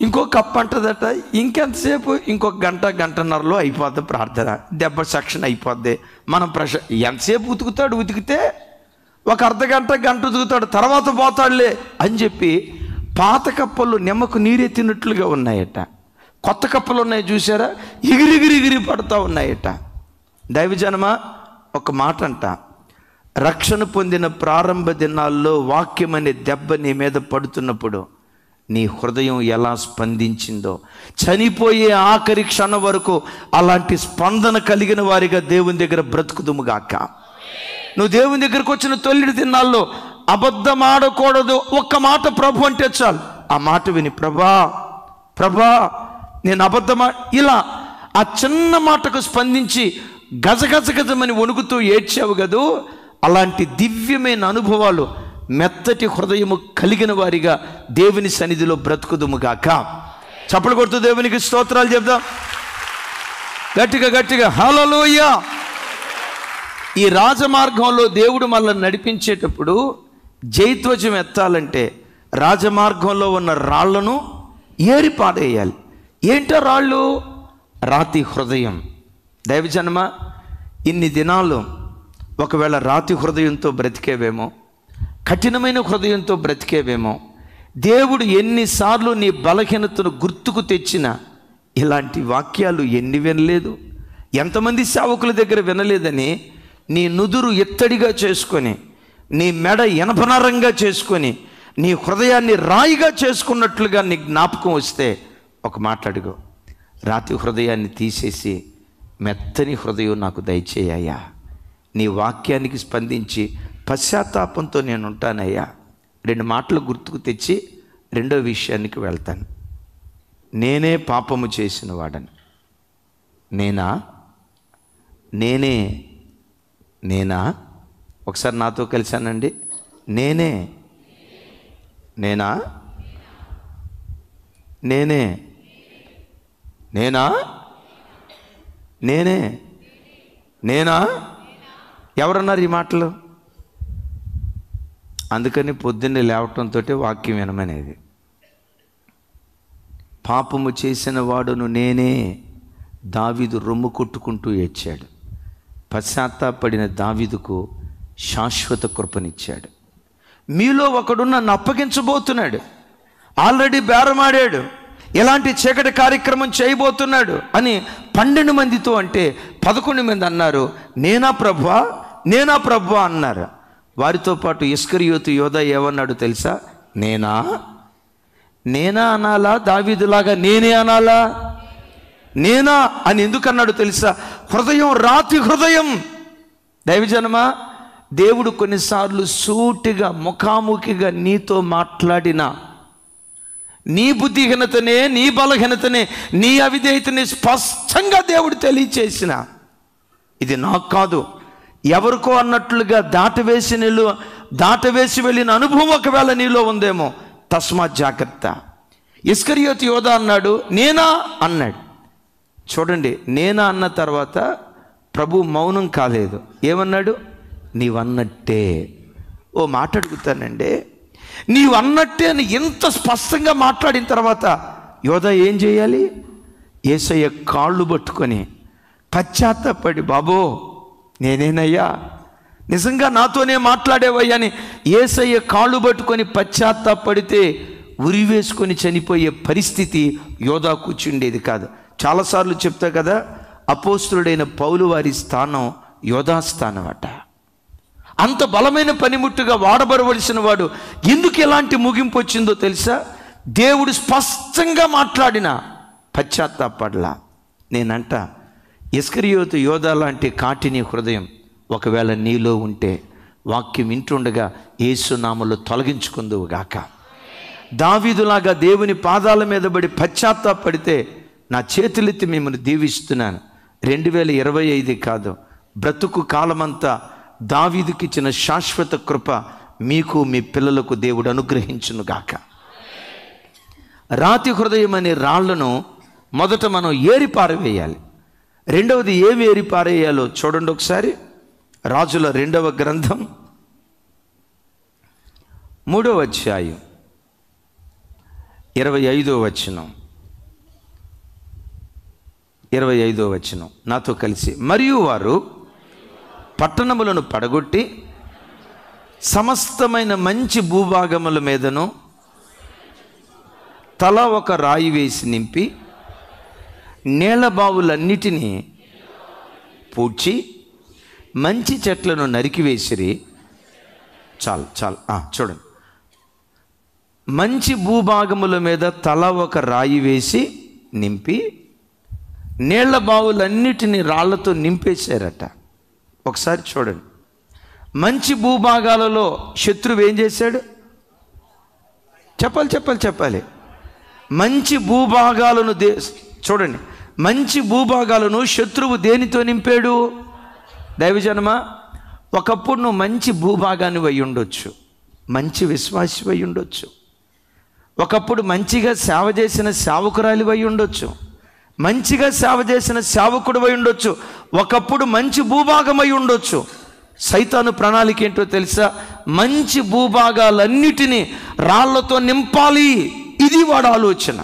ఇంకో కప్పు అంటదట, ఇంకెంతసేపు, ఇంకొక గంటన్నరలో అయిపోద్ది ప్రార్థన, దెబ్బ సెక్షన్ అయిపోద్ది. మనం ఎంతసేపు ఉతికితే ఒక గంట ఉతుకుతాడు, తర్వాత పోతాడులే అని చెప్పి పాత కప్పలు నిమ్మకు నీరెత్తినట్లుగా ఉన్నాయట. కొత్త కప్పలు ఉన్నాయి చూసారా, ఎగిరి పడుతూ ఉన్నాయట. దైవజనమా, ఒక మాట అంట, రక్షణ పొందిన ప్రారంభ దినాల్లో వాక్యం అనే దెబ్బ నీ మీద పడుతున్నప్పుడు నీ హృదయం ఎలా స్పందించిందో, చనిపోయే ఆఖరి క్షణం వరకు అలాంటి స్పందన కలిగిన వారిగా దేవుని దగ్గర బ్రతుకుదుముగాక. నువ్వు దేవుని దగ్గరకు వచ్చిన తొలి దినాల్లో అబద్ధం ఆడకూడదు, ఒక్క మాట ప్రభు అంటే చాలు, ఆ మాట విని ప్రభా నేను అబద్ధమా, ఇలా ఆ చిన్న మాటకు స్పందించి గజమని వణుకుతూ ఏడ్చావు కదూ, అలాంటి దివ్యమైన అనుభవాలు మెత్తటి హృదయము కలిగిన వారిగా దేవుని సన్నిధిలో బ్రతుకుదుముగాక. చప్పలు కొడుతూ దేవునికి స్తోత్రాలు చెప్దాం గట్టిగా హల్లెలూయా. ఈ రాజమార్గంలో దేవుడు మనల్ని నడిపించేటప్పుడు జైధ్వజం ఎత్తాలంటే రాజమార్గంలో ఉన్న రాళ్లను ఏరి పాడేయాలి. ఏంటో రాళ్ళు? రాతి హృదయం. దైవజనమ, ఇన్ని దినాలు ఒకవేళ రాతి హృదయంతో బ్రతికేవేమో, కఠినమైన హృదయంతో బ్రతికేవేమో, దేవుడు ఎన్నిసార్లు నీ బలహీనతను గుర్తుకు తెచ్చినా ఇలాంటి వాక్యాలు ఎన్ని వినలేదు, ఎంతమంది సేవకుల దగ్గర వినలేదని నీ నుదురు ఎత్తడిగా చేసుకొని, నీ మెడ ఎనపనరంగా చేసుకొని, నీ హృదయాన్ని రాయిగా చేసుకున్నట్లుగా నీ జ్ఞాపకం వస్తే ఒక మాట అడుగు, రాతి హృదయాన్ని తీసేసి మెత్తని హృదయం నాకు దయచేయ్యా, నీ వాక్యానికి స్పందించి పశ్చాత్తాపంతో నేను ఉంటానయ్యా. 2 మాటలు గుర్తుకు తెచ్చి రెండో విషయానికి వెళ్తాను. నేనే పాపము చేసిన వాడని. నేనా ఒకసారి నాతో కలిసానండి. నేనా ఎవరన్నారు ఈ మాటలు? అందుకని పొద్దున్నే లేవటంతో వాక్యం వినమనేది. పాపము చేసిన వాడును నేనే, దావీదు రొమ్ము కొట్టుకుంటూ ఏడ్చాడు. పశ్చాత్తాపడిన దావీదుకు శాశ్వత కృపనిచ్చాడు. మీలో ఒకడు నన్ను అప్పగించబోతున్నాడు, ఆల్రెడీ బేరమాడాడు, ఎలాంటి చీకటి కార్యక్రమం చేయబోతున్నాడు అని 12 మందితో అంటే 11 మంది అన్నారు, నేనా ప్రభువా అన్నారు. వారితో పాటు ఇస్కరియోతు యోధా ఏమన్నాడు తెలుసా? నేనా అనాలా, దావీదులాగా నేనే అనాలా? నేనా అని ఎందుకన్నాడు తెలుసా? హృదయం రాతి హృదయం. దైవజనమా, దేవుడు కొన్నిసార్లు సూటిగా ముఖాముఖిగా నీతో మాట్లాడినా, నీ బుద్ధిహీనతనే, నీ బలహీనతనే, నీ అవిధేయతని స్పష్టంగా దేవుడు తెలియచేసిన, ఇది నాకు కాదు ఎవరికో అన్నట్లుగా దాటవేసి వెళ్ళిన అనుభవం ఒకవేళ నీలో ఉందేమో, తస్మాత్ జాగ్రత్త. ఇస్కరియోతు యోధా అన్నాడు, నేనా అన్నాడు. చూడండి, నేనా అన్న తర్వాత ప్రభు మౌనం కాలేదు. ఏమన్నాడు? నీవన్నట్టే. ఓ మాట అడుగుతానండి, నీవన్నట్టే అని ఇంత స్పష్టంగా మాట్లాడిన తర్వాత యోధా ఏం చేయాలి? యేసయ్య కాళ్ళు పట్టుకొని పశ్చాత్తాపడి, బాబో నేనేనయ్యా, నిజంగా నాతోనే మాట్లాడేవయ్యా అని యేసయ్య కాళ్ళు పట్టుకొని పశ్చాత్తాపడితే ఉరివేసుకొని చనిపోయే పరిస్థితి యోధా కూర్చుండేది కాదు. చాలాసార్లు చెప్తా కదా, అపోస్తులుడైన పౌలు వారి స్థానం యోధా స్థానం అట. అంత బలమైన పనిముట్టుగా వాడబడవలసిన వాడు ఎందుకు ఎలాంటి ముగింపు వచ్చిందో తెలుసా? దేవుడు స్పష్టంగా మాట్లాడిన పశ్చాత్తాపడలా. నేనంట ఇస్కరియోతు యోధా లాంటి కాటిని హృదయం ఒకవేళ నీలో ఉంటే వాక్యం వింటుండగా యేసునామములో తొలగించుకుందువుగాక. దావీదులాగా దేవుని పాదాల మీద పడి పశ్చాత్తాపడితే నా చేతులెత్తి మిమ్మల్ని దీవిస్తున్నాను. 2025 కాదు, బ్రతుకు కాలమంతా దావీదుకి ఇచ్చిన శాశ్వత కృప మీకు మీ పిల్లలకు దేవుడు అనుగ్రహించునుగాక. రాతి హృదయం అనే రాళ్లను మొదట మనం ఏరి పారవేయాలి. రెండవది ఏమి ఏరి పారేయాలో చూడండి ఒకసారి. రాజుల 2వ గ్రంథం 3వ అధ్యాయం 25వ వచనం. 25వ వచనం నాతో కలిసి. మరియు వారు పట్టణములను పడగొట్టి సమస్తమైన మంచి భూభాగముల మీదను తల ఒక రాయి వేసి నింపి నీళ్ల బావులన్నిటినీ పూడ్చి మంచి చెట్లను నరికివేసిరి. చాలు చూడండి. మంచి భూభాగముల మీద తల ఒక రాయి వేసి నింపి నీళ్ల బావులన్నిటినీ రాళ్లతో నింపేశారట. ఒకసారి చూడండి. మంచి భూభాగాలలో శత్రువు ఏం చేశాడు? చెప్పాలి. మంచి భూభాగాలను చూడండి. మంచి భూభాగాలను శత్రువు దేనితో నింపాడు? దైవజనమా, ఒకప్పుడు నువ్వు మంచి భూభాగాన్ని అయి ఉండొచ్చు, మంచి విశ్వాసి అయి ఉండొచ్చు, ఒకప్పుడు మంచిగా సేవ చేసిన సేవకురాలి అయి ఉండొచ్చు, మంచిగా సేవ చేసిన సేవకుడు అయి ఉండొచ్చు, ఒకప్పుడు మంచి భూభాగం అయి ఉండొచ్చు. సైతాను ప్రణాళిక ఏంటో తెలుసా? మంచి భూభాగాలన్నిటినీ రాళ్లతో నింపాలి. ఇది వాడు ఆలోచన.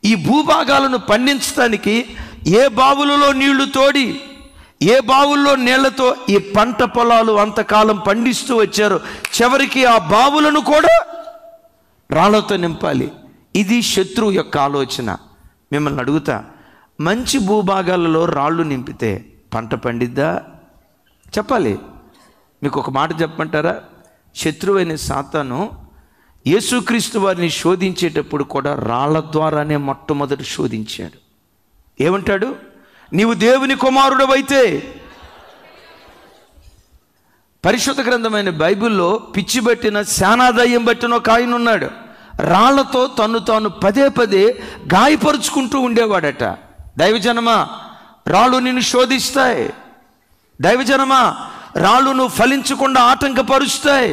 ఈ భూభాగాలను పండించడానికి ఏ బావులలో నీళ్లు తోడి, ఏ బావుల్లో నీళ్లతో ఈ పంట పొలాలు అంతకాలం పండిస్తూ వచ్చారు, చివరికి ఆ బావులను కూడా రాళ్లతో నింపాలి. ఇది శత్రువు యొక్క ఆలోచన. మిమ్మల్ని అడుగుతా, మంచి భూభాగాలలో రాళ్ళు నింపితే పంట పండిద్దా? చెప్పాలి. మీకు ఒక మాట చెప్పమంటారా? శత్రువైన సాతాను యేసుక్రీస్తు వారిని శోధించేటప్పుడు కూడా రాళ్ల ద్వారానే మొట్టమొదటి శోధించాడు. ఏమంటాడు? నీవు దేవుని కుమారుడవైతే. పరిశుద్ధ గ్రంథమైన బైబిల్లో పిచ్చి పట్టిన శానాదయ్యం పట్టిన ఒక ఆయన ఉన్నాడు. రాళ్లతో తాను పదే గాయపరుచుకుంటూ ఉండేవాడట. దైవజనమా, రాళ్ళు నిన్ను శోధిస్తాయి. దైవజనమా, రాళ్ళు నువ్వు ఫలించకుండా ఆటంకపరుస్తాయి.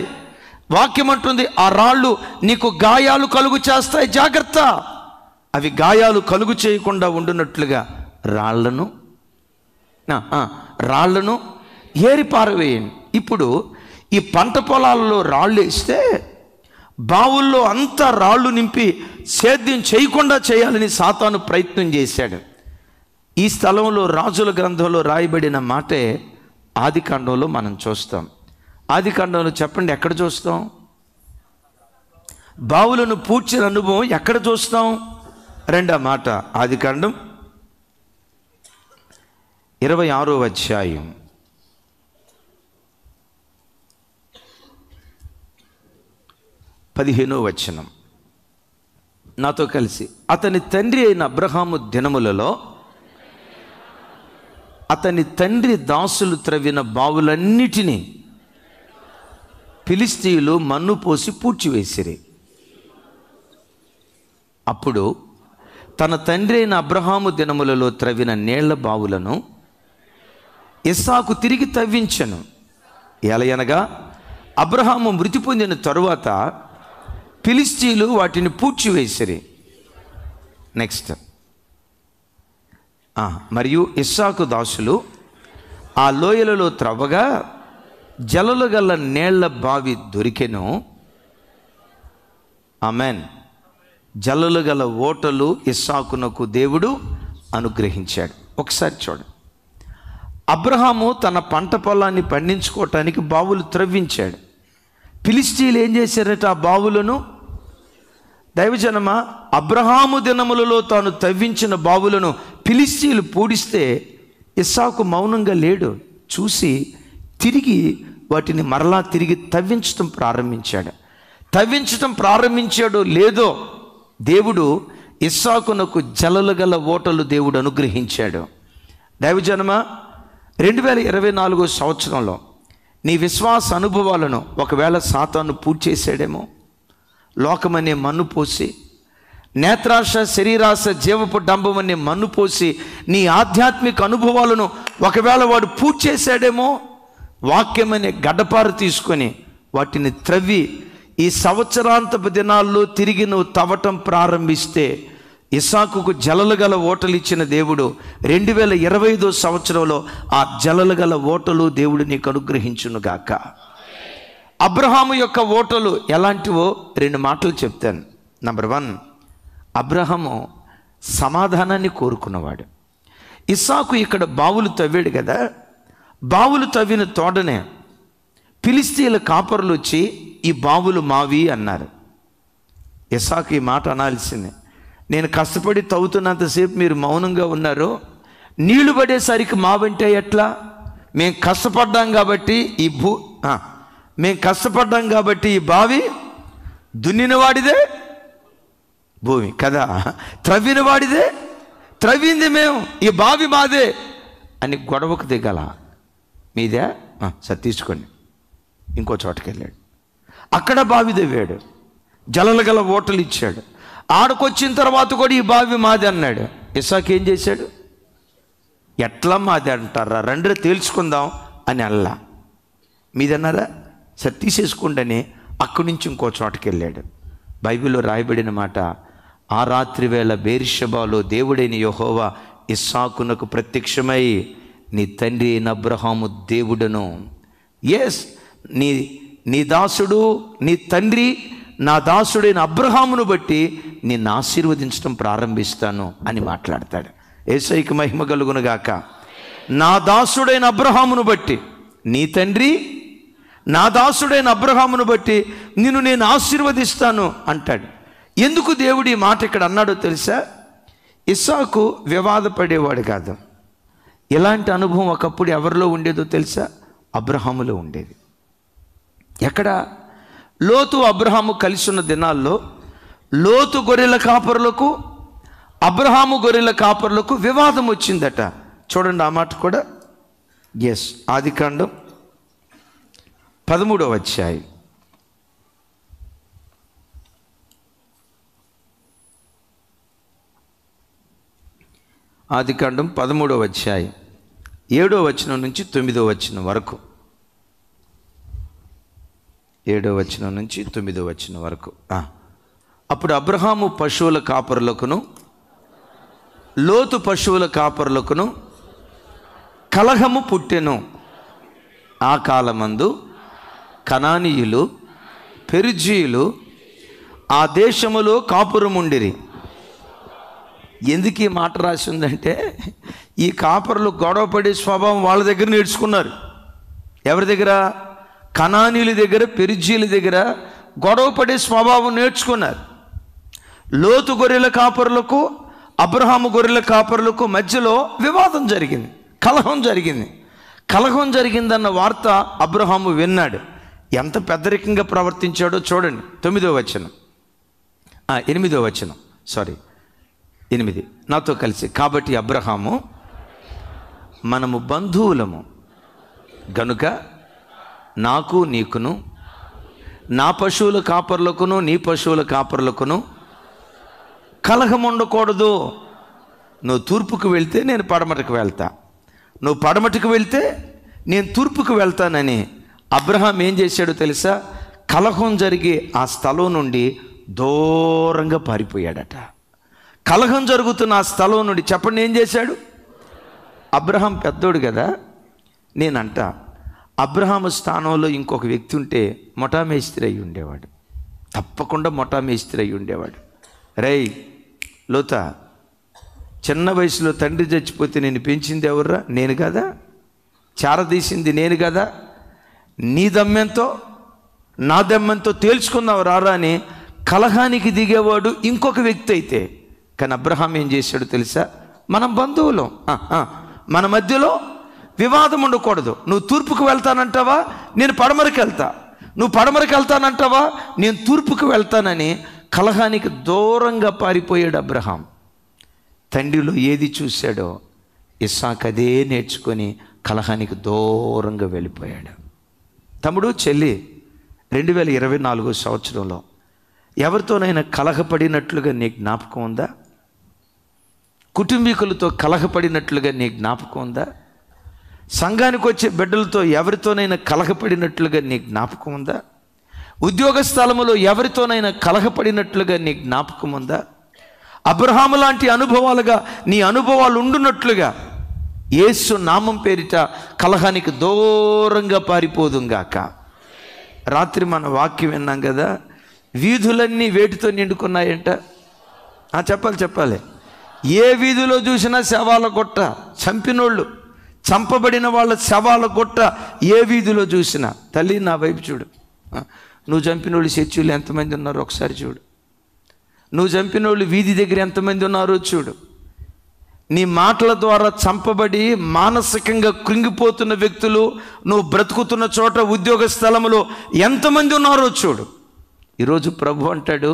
వాక్యం అంటుంది, ఆ రాళ్ళు నీకు గాయాలు కలుగు చేస్తాయి, జాగ్రత్త. అవి గాయాలు కలుగు చేయకుండా ఉండునట్లుగా రాళ్లను ఏరి పారవేయండి. ఇప్పుడు ఈ పంట పొలాల్లో రాళ్ళు వేస్తే బావుల్లో అంతా రాళ్ళు నింపి సేద్యం చేయకుండా చేయాలని సాతాను ప్రయత్నం చేశాడు. ఈ స్థలంలో రాజుల గ్రంథంలో రాయబడిన మాటే ఆదికాండంలో మనం చూస్తాం. ఆదికాండంలో చెప్పండి, ఎక్కడ చూస్తాం? బావులను పూడ్చిన అనుభవం ఎక్కడ చూస్తాం? రెండో మాట, ఆదికాండం 26వ అధ్యాయం 15వ వచనం నాతో కలిసి. అతని తండ్రి అయిన అబ్రహాము దినములలో అతని తండ్రి దాసులు త్రవ్విన బావులన్నిటినీ ఫిలిష్తీయులు మన్ను పోసి పూడ్చివేసిరి. అప్పుడు తన తండ్రి అయిన అబ్రహాము దినములలో త్రవ్విన నీళ్ల బావులను ఇస్సాకు తిరిగి తవ్వించెను. ఎలయనగా అబ్రహాము మృతి పొందిన తరువాత ఫిలిష్తీయులు వాటిని పూడ్చివేసిరి. నెక్స్ట్. మరియు ఇస్సాకు దాసులు ఆ లోయలలో త్రవ్వగా జలలు గల నీళ్ల బావి దొరికెను. ఆమెన్. జలలు గల ఓటలు ఇస్సాకునకు దేవుడు అనుగ్రహించాడు. ఒకసారి చూడండి. అబ్రహాము తన పంట పొలాన్ని పండించుకోవటానికి బావులు త్రవ్వించాడు. ఫిలిష్తీయులు ఏం చేశారట? ఆ బావులను. దైవజనమా, అబ్రహాము దినములలో తాను తవ్వించిన బావులను ఫిలిష్తీయులు పూడిస్తే ఇస్సాకు మౌనంగా లేడు. చూసి తిరిగి వాటిని మరలా తిరిగి తవ్వించడం ప్రారంభించాడు. తవ్వించటం ప్రారంభించాడో లేదో దేవుడు ఇస్సాకునకు జలలు గల ఓటలు దేవుడు అనుగ్రహించాడు. దైవజనమ, 2024 సంవత్సరంలో నీ విశ్వాస అనుభవాలను ఒకవేళ సాతాను పూర్తి చేశాడేమో, లోకమనే మన్ను పోసి, నేత్రాశ, శరీరాశ, జీవపు డంబం అనే మన్ను పోసి నీ ఆధ్యాత్మిక అనుభవాలను ఒకవేళ వాడు పూర్తి చేశాడేమో, వాక్యం అనే గడ్డపార తీసుకొని వాటిని త్రవ్వి ఈ సంవత్సరాంతపు దినాల్లో తిరిగి నువ్వు తవ్వటం ప్రారంభిస్తే ఇస్సాకుకు జలలు గల ఓటలు ఇచ్చిన దేవుడు 2025 సంవత్సరంలో ఆ జలలు గల ఓటలు దేవుడు నీకు అనుగ్రహించునుగాక. అబ్రహాము యొక్క ఓటలు ఎలాంటివో 2 మాటలు చెప్తాను. నంబర్ 1, అబ్రహాము సమాధానాన్ని కోరుకున్నవాడు. ఇస్సాకు ఇక్కడ బావులు తవ్వాడు కదా, బావులు తవ్విన తోడనే ఫిలిష్తీయుల కాపరులు వచ్చి ఈ బావులు మావి అన్నారు. ఇస్సాకు ఈ మాట అనాల్సిందే. నేను కష్టపడి తవ్వుతున్నంతసేపు మీరు మౌనంగా ఉన్నారు, నీళ్లు పడేసరికి మావంటే ఎట్లా? మేము కష్టపడ్డాం కాబట్టి ఈ బావి దున్నిన వాడిదే భూమి కదా, త్రవ్విన వాడిదే, త్రవ్వింది మేము, ఈ బావి మాదే అని గొడవకు దిగల. మీదే సరే తీసుకోండి. ఇంకో చోటకి వెళ్ళాడు, అక్కడ బావి తవ్వాడు, జలలు గల ఓటలు ఇచ్చాడు. ఆడకొచ్చిన తర్వాత కూడా ఈ బావి మాది అన్నాడు. ఇస్సాకు ఏం చేశాడు? ఎట్లా మాది అంటారా, రండి తేల్చుకుందాం అని అల్లా. మీదన్నారా, సరే తీసేసుకోండి అని అక్కడి నుంచి ఇంకో చోటకి వెళ్ళాడు. బైబిల్లో రాయబడిన మాట, ఆ రాత్రి వేళ బేర్షెబాలో దేవుడైన యెహోవా ఇస్సాకునకు ప్రత్యక్షమై, నీ తండ్రి అయిన అబ్రహాము దేవుడను, ఎస్ నీ దాసుడు, నీ తండ్రి నా దాసుడైన అబ్రహామును బట్టి నిన్ను ఆశీర్వదించడం ప్రారంభిస్తాను అని మాట్లాడతాడు. యేసయ్యకి మహిమ కలుగునుగాక. నా దాసుడైన అబ్రహామును బట్టి, నీ తండ్రి నా దాసుడైన అబ్రహామును బట్టి నిన్ను నేను ఆశీర్వదిస్తాను అంటాడు. ఎందుకు దేవుడు ఈ మాట ఇక్కడ అన్నాడో తెలుసా? ఇస్సాకు వివాదపడేవాడు కాదు. ఇలాంటి అనుభవం ఒకప్పుడు ఎవరిలో ఉండేదో తెలుసా? అబ్రహాములో ఉండేది. ఎక్కడ? లోతు అబ్రహాము కలిసి ఉన్న దినాల్లో లోతు గొర్రెల కాపరులకు, అబ్రహాము గొర్రెల కాపరులకు వివాదం వచ్చిందట. చూడండి ఆ మాట కూడా. ఎస్, ఆదికాండం 13వ అధ్యాయం. ఆదికాండం 13వ అధ్యాయం 7వ వచనం నుంచి 9వ వచనం వరకు. 7వ వచనం నుంచి 9వ వచనం వరకు. అప్పుడు అబ్రహాము పశువుల కాపరులకును లోతు పశువుల కాపరులకును కలహము పుట్టెను. ఆ కాలమందు కనానీయులు, పెరిజీయులు ఆ దేశములో కాపురముండిరి. ఎందుకు ఈ మాట రాసి ఉందంటే, ఈ కాపరులు గొడవపడే స్వభావం వాళ్ళ దగ్గర నేర్చుకున్నారు. ఎవరి దగ్గర? కనానీయుల దగ్గర, పెరిజీయుల దగ్గర గొడవపడే స్వభావం నేర్చుకున్నారు. లోతు గొర్రెల కాపరులకు, అబ్రహాము గొర్రెల కాపరులకు మధ్యలో వివాదం జరిగింది, కలహం జరిగింది. కలహం జరిగిందన్న వార్త అబ్రహాము విన్నాడు. ఎంత పెద్దరికంగా ప్రవర్తించాడో చూడండి. 9వ వచనం, 8వ వచనం, 8 నాతో కలిసి. కాబట్టి అబ్రహాము, మనము బంధువులము గనుక నాకు నీకును, నా పశువుల కాపర్లకును నీ పశువుల కాపర్లకును కలహం ఉండకూడదు. నువ్వు తూర్పుకు వెళ్తే నేను పడమటికి వెళ్తా, నువ్వు పడమటికి వెళ్తే నేను తూర్పుకు వెళ్తానని అబ్రహాం ఏం చేశాడో తెలుసా? కలహం జరిగే ఆ స్థలం నుండి దూరంగా పారిపోయాడట. కలహం జరుగుతున్న ఆ స్థలం నుండి, చెప్పండి ఏం చేశాడు? అబ్రహాం పెద్దోడు కదా. నేనంట అబ్రహాము స్థానంలో ఇంకొక వ్యక్తి ఉంటే మొటామేస్త్రి అయి ఉండేవాడు, తప్పకుండా మొటామేస్త్రి అయి ఉండేవాడు. రేయ్ లోతా, చిన్న వయసులో తండ్రి చచ్చిపోతే నేను పెంచింది ఎవర్రా? నేను కదా. చారదీసింది నేను కదా. నీ దమ్మెంతో నా దమ్మెంతో తేల్చుకున్నావు రారా అని కలహానికి దిగేవాడు ఇంకొక వ్యక్తి అయితే. కానీ అబ్రహాం ఏం చేశాడు తెలుసా? మనం బంధువులం, మన మధ్యలో వివాదం ఉండకూడదు. నువ్వు తూర్పుకు వెళ్తానంటావా, నేను పడమరకు వెళ్తా. నువ్వు పడమరకు వెళ్తానంటావా, నేను తూర్పుకు వెళ్తానని కలహానికి దూరంగా పారిపోయాడు అబ్రహాం. తండ్రిలో ఏది చూశాడో ఇస్సాకు అదే నేర్చుకొని కలహానికి దూరంగా వెళ్ళిపోయాడు. తమ్ముడు, చెల్లి, 2024 సంవత్సరంలో ఎవరితోనైనా కలహపడినట్లుగా నీ జ్ఞాపకం ఉందా? కుటుంబీకులతో కలహపడినట్లుగా నీ జ్ఞాపకం ఉందా? సంఘానికి వచ్చే బిడ్డలతో ఎవరితోనైనా కలహపడినట్లుగా నీ జ్ఞాపకం ఉందా? ఉద్యోగ స్థలములో ఎవరితోనైనా కలహపడినట్లుగా నీ జ్ఞాపకం ఉందా? అబ్రహాము లాంటి అనుభవాలుగా నీ అనుభవాలు ఉండునట్లుగా యేసు నామం పేరిట కలహానికి దూరంగా పారిపోదుంగాక. రాత్రి మన వాక్యం విన్నాం కదా, వీధులన్నీ వేటితో నిండుకున్నాయంట. చెప్పాలి. ఏ వీధిలో చూసినా శవాల గుట్ట, చంపినోళ్ళు, చంపబడిన వాళ్ళ శవాల గుట్ట ఏ వీధిలో చూసినా. తల్లి, నా వైపు చూడు. నువ్వు చంపినోళ్ళు చర్చిలో ఎంతమంది ఉన్నారో ఒకసారి చూడు. నువ్వు చంపినోళ్ళు వీధి దగ్గర ఎంతమంది ఉన్నారో చూడు. నీ మాటల ద్వారా చంపబడి మానసికంగా కృంగిపోతున్న వ్యక్తులు నువ్వు బ్రతుకుతున్న చోట, ఉద్యోగ స్థలంలో ఎంతమంది ఉన్నారో చూడు. ఈరోజు ప్రభు అంటాడు,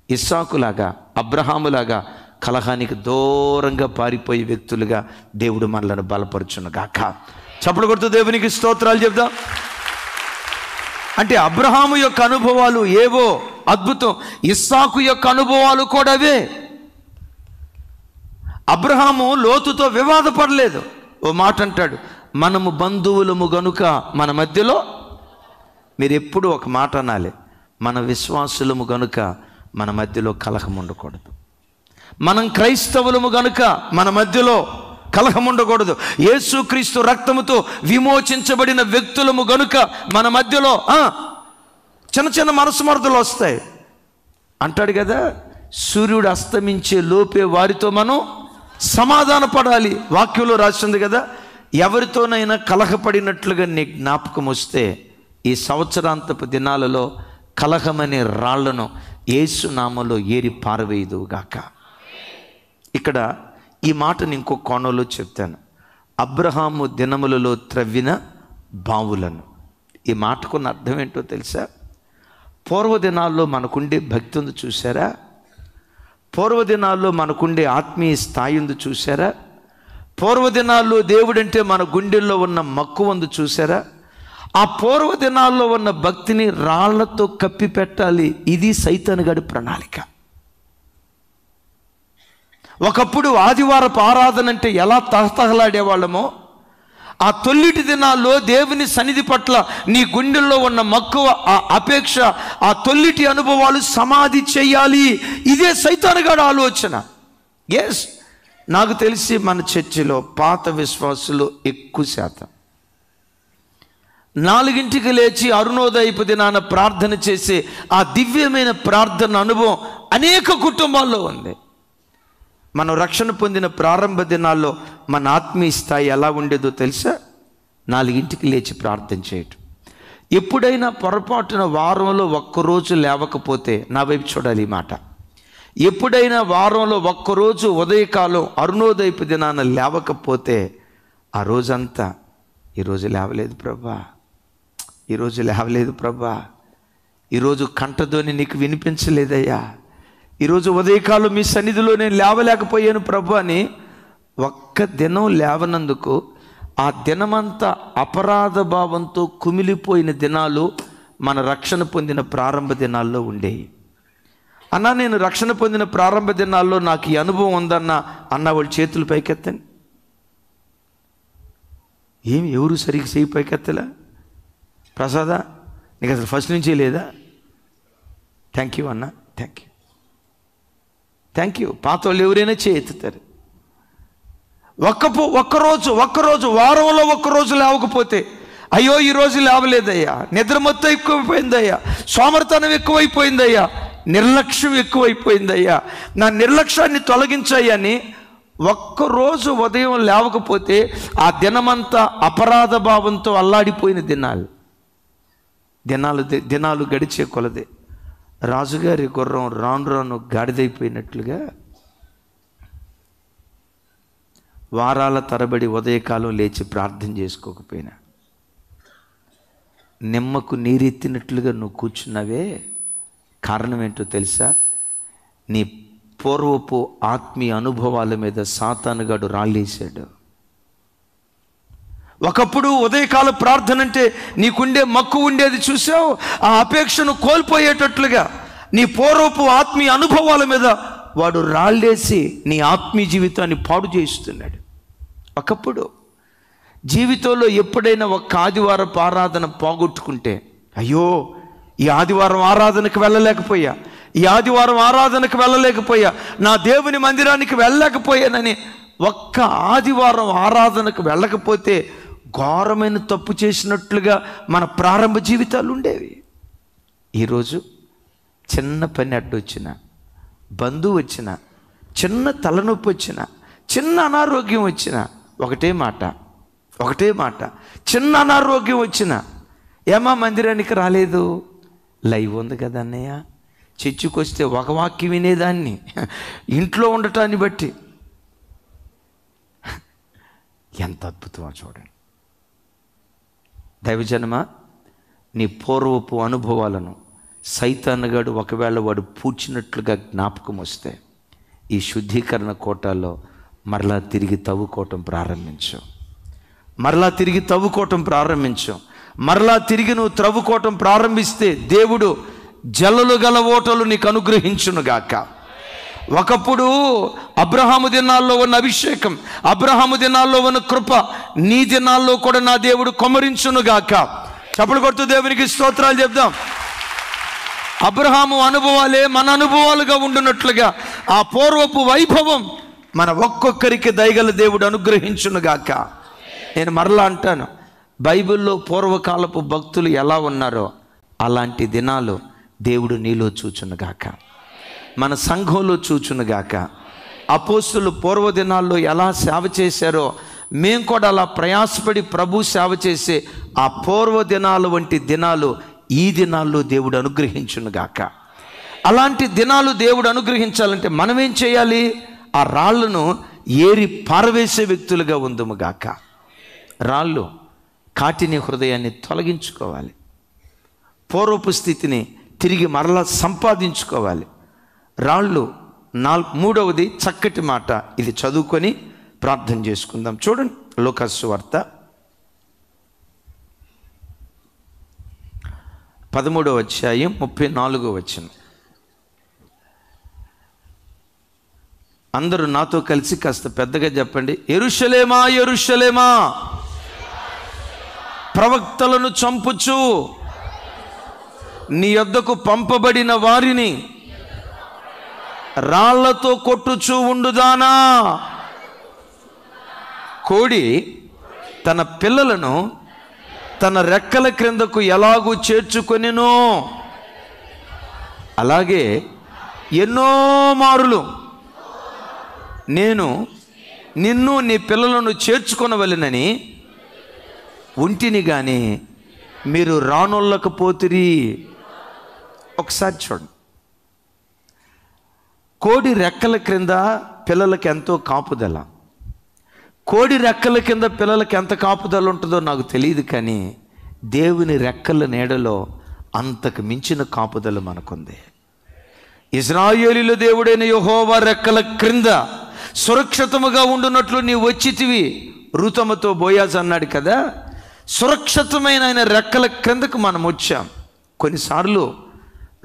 ఇస్సాకులాగా, అబ్రహాములాగా కలహానికి దూరంగా పారిపోయే వ్యక్తులుగా దేవుడు మనలను బలపరుచును గాక. చప్పుడు కొడుతూ దేవునికి స్తోత్రాలు చెప్దాం. అంటే అబ్రహాము యొక్క అనుభవాలు ఏవో అద్భుతం, ఇస్సాకు యొక్క అనుభవాలు కూడా అవే. అబ్రహాము లోతుతో వివాదపడలేదు. ఓ మాట అంటాడు, మనము బంధువులము గనుక మన మధ్యలో, మీరు ఎప్పుడు ఒక మాట అనాలి, మన విశ్వాసులము గనుక మన మధ్యలో కలహం ఉండకూడదు. మనం క్రైస్తవులము గనుక మన మధ్యలో కలహం ఉండకూడదు. యేసుక్రీస్తు రక్తముతో విమోచించబడిన వ్యక్తులము గనుక మన మధ్యలో చిన్న చిన్న మనస్మర్థలు వస్తాయి అంటాడు కదా. సూర్యుడు అస్తమించే లోపే వారితో మనం సమాధాన పడాలి. వాక్యంలో రాసింది కదా, ఎవరితోనైనా కలహపడినట్లుగా నీ జ్ఞాపకం వస్తే ఈ సంవత్సరాంతపు దినాలలో కలహమనే రాళ్లను యేసు నామములో ఏరి పారవేయుదుగాక. ఇక్కడ ఈ మాటని ఇంకో కోణంలో చెప్తాను. అబ్రహాము దినములలో త్రవ్విన బావులను. ఈ మాటకున్న అర్థం ఏంటో తెలుసా? పూర్వదినాల్లో మనకుండే భక్తి ఉంది చూసారా? పూర్వదినాల్లో మనకుండే ఆత్మీయ స్థాయి ఉంది చూసారా? పూర్వదినాల్లో దేవుడంటే మన గుండెల్లో ఉన్న మక్కువ ఉంది చూసారా? ఆ పూర్వదినాల్లో ఉన్న భక్తిని రాళ్లతో కప్పి పెట్టాలి. ఇది సైతానుగాడి ప్రణాళిక. ఒకప్పుడు ఆదివారపు ఆరాధన అంటే ఎలా తహతహలాడేవాళ్ళమో, ఆ తొల్లిటి దినాల్లో దేవుని సన్నిధి పట్ల నీ గుండెల్లో ఉన్న మక్కువ, ఆ అపేక్ష, ఆ తొల్లిటి అనుభవాలు సమాధి చేయాలి. ఇదే సైతానుగాడి ఆలోచన. ఎస్, నాకు తెలిసి మన చర్చిలో పాత విశ్వాసులు ఎక్కువ శాతం 4ంటికి లేచి అరుణోదయపు దినాన ప్రార్థన చేసే ఆ దివ్యమైన ప్రార్థన అనుభవం అనేక కుటుంబాల్లో ఉంది. మనం రక్షణ పొందిన ప్రారంభ దినాల్లో మన ఆత్మీయ స్థాయి ఎలా ఉండేదో తెలుసా? 4ంటికి లేచి ప్రార్థన చేయటం. ఎప్పుడైనా పొరపాటున వారంలో ఒక్కరోజు లేవకపోతే, నా వైపు చూడాలి ఈ మాట, ఎప్పుడైనా వారంలో ఒక్కరోజు ఉదయకాలం అరుణోదయపు దినాన లేవకపోతే ఆ రోజంతా ఈరోజు లేవలేదు ప్రభా, ఈరోజు లేవలేదు ప్రభా, ఈరోజు కంఠధ్వని నీకు వినిపించలేదయ్యా, ఈరోజు ఉదయకాలం మీ సన్నిధిలో నేను లేవలేకపోయాను ప్రభు అని ఒక్క దినం లేవనందుకు ఆ దినమంతా అపరాధ భావంతో కుమిలిపోయిన దినాలు మన రక్షణ పొందిన ప్రారంభ దినాల్లో ఉండేవి. అన్నా, నేను రక్షణ పొందిన ప్రారంభ దినాల్లో నాకు ఈ అనుభవం ఉందన్నా అన్న వాళ్ళు చేతులు పైకెత్తండి. ఏమి ఎవరు సరిగ్గా చేయి పైకెత్తలా? ప్రసాదా, నీకు అసలు ఫస్ట్ నుంచే లేదా? థ్యాంక్ యూ అన్న, థ్యాంక్ యూ, థ్యాంక్ యూ. పాత వాళ్ళు ఎవరైనా చేయెత్తుతారు. ఒక్కరోజు వారంలో ఒక్కరోజు లేవకపోతే, అయ్యో ఈరోజు లేవలేదయ్యా, నిద్ర మొత్తం ఎక్కువైపోయిందయ్యా, సోమర్తనం ఎక్కువైపోయిందయ్యా, నిర్లక్ష్యం ఎక్కువైపోయిందయ్యా, నా నిర్లక్ష్యాన్ని తొలగించాయని ఒక్కరోజు ఉదయం లేవకపోతే ఆ దినమంతా అపరాధ భావంతో అల్లాడిపోయిన దినాలు గడిచే కొలదే రాజుగారి గుర్రం రాను రాను గాడిదైపోయినట్లుగా వారాల తరబడి ఉదయకాలం లేచి ప్రార్థన చేసుకోకపోయినా, నిమ్మకు నీరెత్తినట్లుగా నువ్వు కూర్చున్నావే, కారణం ఏంటో తెలుసా? నీ పూర్వపు ఆత్మీయ అనుభవాల మీద సాతానుగాడు రాళ్ళేశాడు. ఒకప్పుడు ఉదయకాల ప్రార్థన అంటే నీకుండే మక్కువ ఉండేది, చూసావు? ఆ అపేక్షను కోల్పోయేటట్లుగా నీ పూర్వపు ఆత్మీయ అనుభవాల మీద వాడు రాళ్ళేసి నీ ఆత్మీయ జీవితాన్ని పాడు చేస్తున్నాడు. ఒకప్పుడు జీవితంలో ఎప్పుడైనా ఒక ఆదివారపు ఆరాధన పోగొట్టుకుంటే, అయ్యో ఈ ఆదివారం ఆరాధనకు వెళ్ళలేకపోయా, ఈ ఆదివారం ఆరాధనకు వెళ్ళలేకపోయా, నా దేవుని మందిరానికి వెళ్ళలేకపోయానని ఒక్క ఆదివారం ఆరాధనకు వెళ్ళకపోతే ఘోరమైన తప్పు చేసినట్లుగా మన ప్రారంభ జీవితాలు ఉండేవి. ఈరోజు చిన్న పని అడ్డొచ్చిన, బంధువు వచ్చిన, చిన్న తలనొప్పి వచ్చిన, చిన్న అనారోగ్యం వచ్చిన ఒకటే మాట, చిన్న అనారోగ్యం వచ్చిన, ఏమా మందిరానికి రాలేదు? లైవ్ ఉంది కదా అన్నయ్య, చర్చికి వస్తే ఒక వాక్యం వినేదాన్ని, ఇంట్లో ఉండటాన్ని బట్టి. ఎంత అద్భుతమో చూడండి. దైవజనమా, నీ పూర్వపు అనుభవాలను సైతానుగాడు ఒకవేళ వాడు పూడ్చినట్లుగా జ్ఞాపకం వస్తే ఈ శుద్ధీకరణ కోటాలో మరలా తిరిగి తవ్వుకోవటం ప్రారంభించు. మరలా తిరిగి నువ్వు త్రవ్వుకోవటం ప్రారంభిస్తే దేవుడు జల్లులు గల ఓటలు నీకు అనుగ్రహించునుగాక. ఒకప్పుడు అబ్రహాము దినాల్లో ఉన్న అభిషేకం, అబ్రహాము దినాల్లో ఉన్న కృప నీ దినాల్లో కూడా నా దేవుడు కుమ్మరించునుగాక. చప్పలు కొడుతూ దేవునికి స్తోత్రాలు చెప్దాం. అబ్రహాము అనుభవాలే మన అనుభవాలుగా ఉండునట్లుగా ఆ పూర్వపు వైభవం మన ఒక్కొక్కరికి దయగల దేవుడు అనుగ్రహించునుగాక. నేను మరలా అంటాను, బైబిల్లో పూర్వకాలపు భక్తులు ఎలా ఉన్నారో అలాంటి దినాలు దేవుడు నీలో చూచునుగాక, మన సంఘంలో చూచునుగాక. అపోస్తులు పూర్వ దినాల్లో ఎలా సేవ చేశారో మేము కూడా అలా ప్రయాసపడి ప్రభు సేవ చేసే ఆ పూర్వ దినాలు వంటి దినాలు ఈ దినాల్లో దేవుడు అనుగ్రహించునుగాక. అలాంటి దినాలు దేవుడు అనుగ్రహించాలంటే మనం ఏం చేయాలి? ఆ రాళ్లను ఏరి పారవేసే వ్యక్తులుగా ఉందుముగాక. రాళ్ళు కాటిని హృదయాన్ని తొలగించుకోవాలి, పూర్వపు స్థితిని తిరిగి మరలా సంపాదించుకోవాలి. రాళ్ళు మూడవది చక్కటి మాట, ఇది చదువుకొని ప్రార్థన చేసుకుందాం. చూడండి, లూకాసు వార్త 13వ అధ్యాయం 34వ వచనం. అందరూ నాతో కలిసి కాస్త పెద్దగా చెప్పండి. యెరూషలేమా యెరూషలేమా, ప్రవక్తలను చంపుచు నీ యొద్దకు పంపబడిన వారిని రాళ్లతో కొట్టుచూ ఉండుదానా. కోడి తన పిల్లలను తన రెక్కల క్రిందకు ఎలాగూ చేర్చుకొనినో అలాగే ఎన్నో మారులు నేను నిన్ను నీ పిల్లలను చేర్చుకొనవలెనని ఉంటిని గాని మీరు రానొల్లకపోతిరి. ఒకసారి చూడండి, కోడి రెక్కల క్రింద పిల్లలకి ఎంతో కాపుదల, కోడి రెక్కల కింద పిల్లలకి ఎంత కాపుదల ఉంటుందో నాకు తెలియదు, కానీ దేవుని రెక్కల నీడలో అంతకు మించిన కాపుదల మనకుంది. ఇశ్రాయేలీయుల దేవుడైన యెహోవా రెక్కల క్రింద సురక్షితముగా ఉండునట్లు నీవు వచ్చితివి. ఋతముతో బోయాజు అన్నాడు కదా, సురక్షితమైన ఆయన రెక్కల క్రిందకు మనం వచ్చాం. కొన్నిసార్లు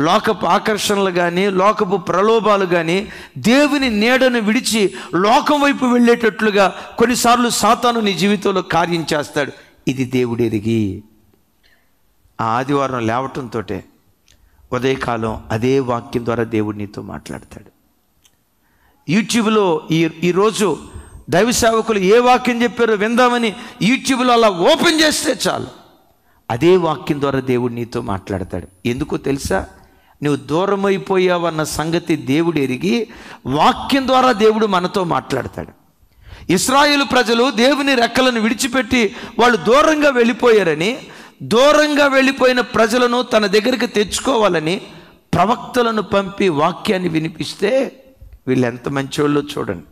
లోకపు ఆకర్షణలు కానీ లోకపు ప్రలోభాలు కానీ దేవుని నీడను విడిచి లోకం వైపు వెళ్ళేటట్లుగా కొన్నిసార్లు సాతాను నీ జీవితంలో కార్యం చేస్తాడు. ఇది దేవుడు ఎరిగి ఆ ఆదివారం లేవటంతో ఉదయకాలం అదే వాక్యం ద్వారా దేవుడు నీతో మాట్లాడతాడు. యూట్యూబ్లో ఈరోజు దైవ సేవకులు ఏ వాక్యం చెప్పారో విందామని యూట్యూబ్లో అలా ఓపెన్ చేస్తే చాలు, అదే వాక్యం ద్వారా దేవుడు నీతో మాట్లాడతాడు. ఎందుకో తెలుసా? నువ్వు దూరం అయిపోయావన్న సంగతి దేవుడు ఎరిగి వాక్యం ద్వారా దేవుడు మనతో మాట్లాడతాడు. ఇశ్రాయేలు ప్రజలు దేవుని రెక్కలను విడిచిపెట్టి వాళ్ళు దూరంగా వెళ్ళిపోయారని, దూరంగా వెళ్ళిపోయిన ప్రజలను తన దగ్గరికి తెచ్చుకోవాలని ప్రవక్తలను పంపి వాక్యాన్ని వినిపిస్తే వీళ్ళు ఎంత మంచోళ్ళో చూడండి.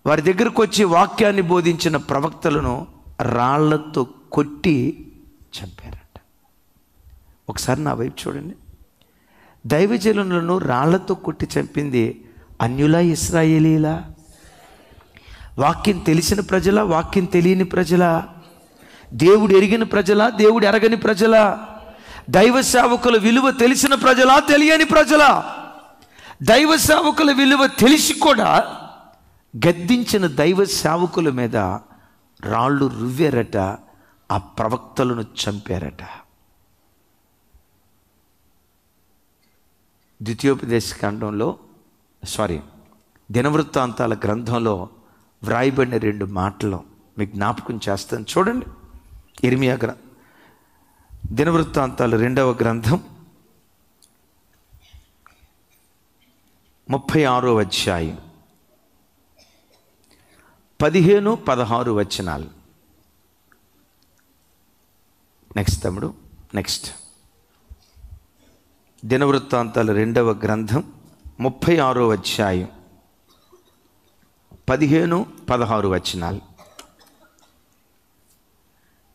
వారి దగ్గరకు వచ్చి వాక్యాన్ని బోధించిన ప్రవక్తలను రాళ్లతో కొట్టి చంపారట. ఒకసారి నా వైపు చూడండి. దైవజనులను రాళ్లతో కొట్టి చంపింది అన్యులా, ఇశ్రాయేలీలా? వాక్యం తెలిసిన ప్రజలా, వాక్యం తెలియని ప్రజలా? దేవుడు ఎరిగిన ప్రజలా, దేవుడు ఎరగని ప్రజలా? దైవ సేవకుల విలువ తెలిసిన ప్రజలా, తెలియని ప్రజలా? దైవ సేవకుల విలువ తెలిసి కూడా గద్దించిన దైవ సేవకుల మీద రాళ్ళు రువ్వారట, ఆ ప్రవక్తలను చంపారట. ద్వితీయోపదేశకాండంలో దినవృత్తాంతాల గ్రంథంలో వ్రాయబడిన 2 మాటలు మీకు జ్ఞాపకం చేస్తాను. చూడండి. ఇర్మియా దినవృత్తాంతాలు 2వ గ్రంథం 36వ అధ్యాయం 15-16 వచనాలు. నెక్స్ట్ తమ్ముడు, నెక్స్ట్. దినవృత్తాంతాలు 2వ గ్రంథం 36వ అధ్యాయం 15-16 వచనాలు.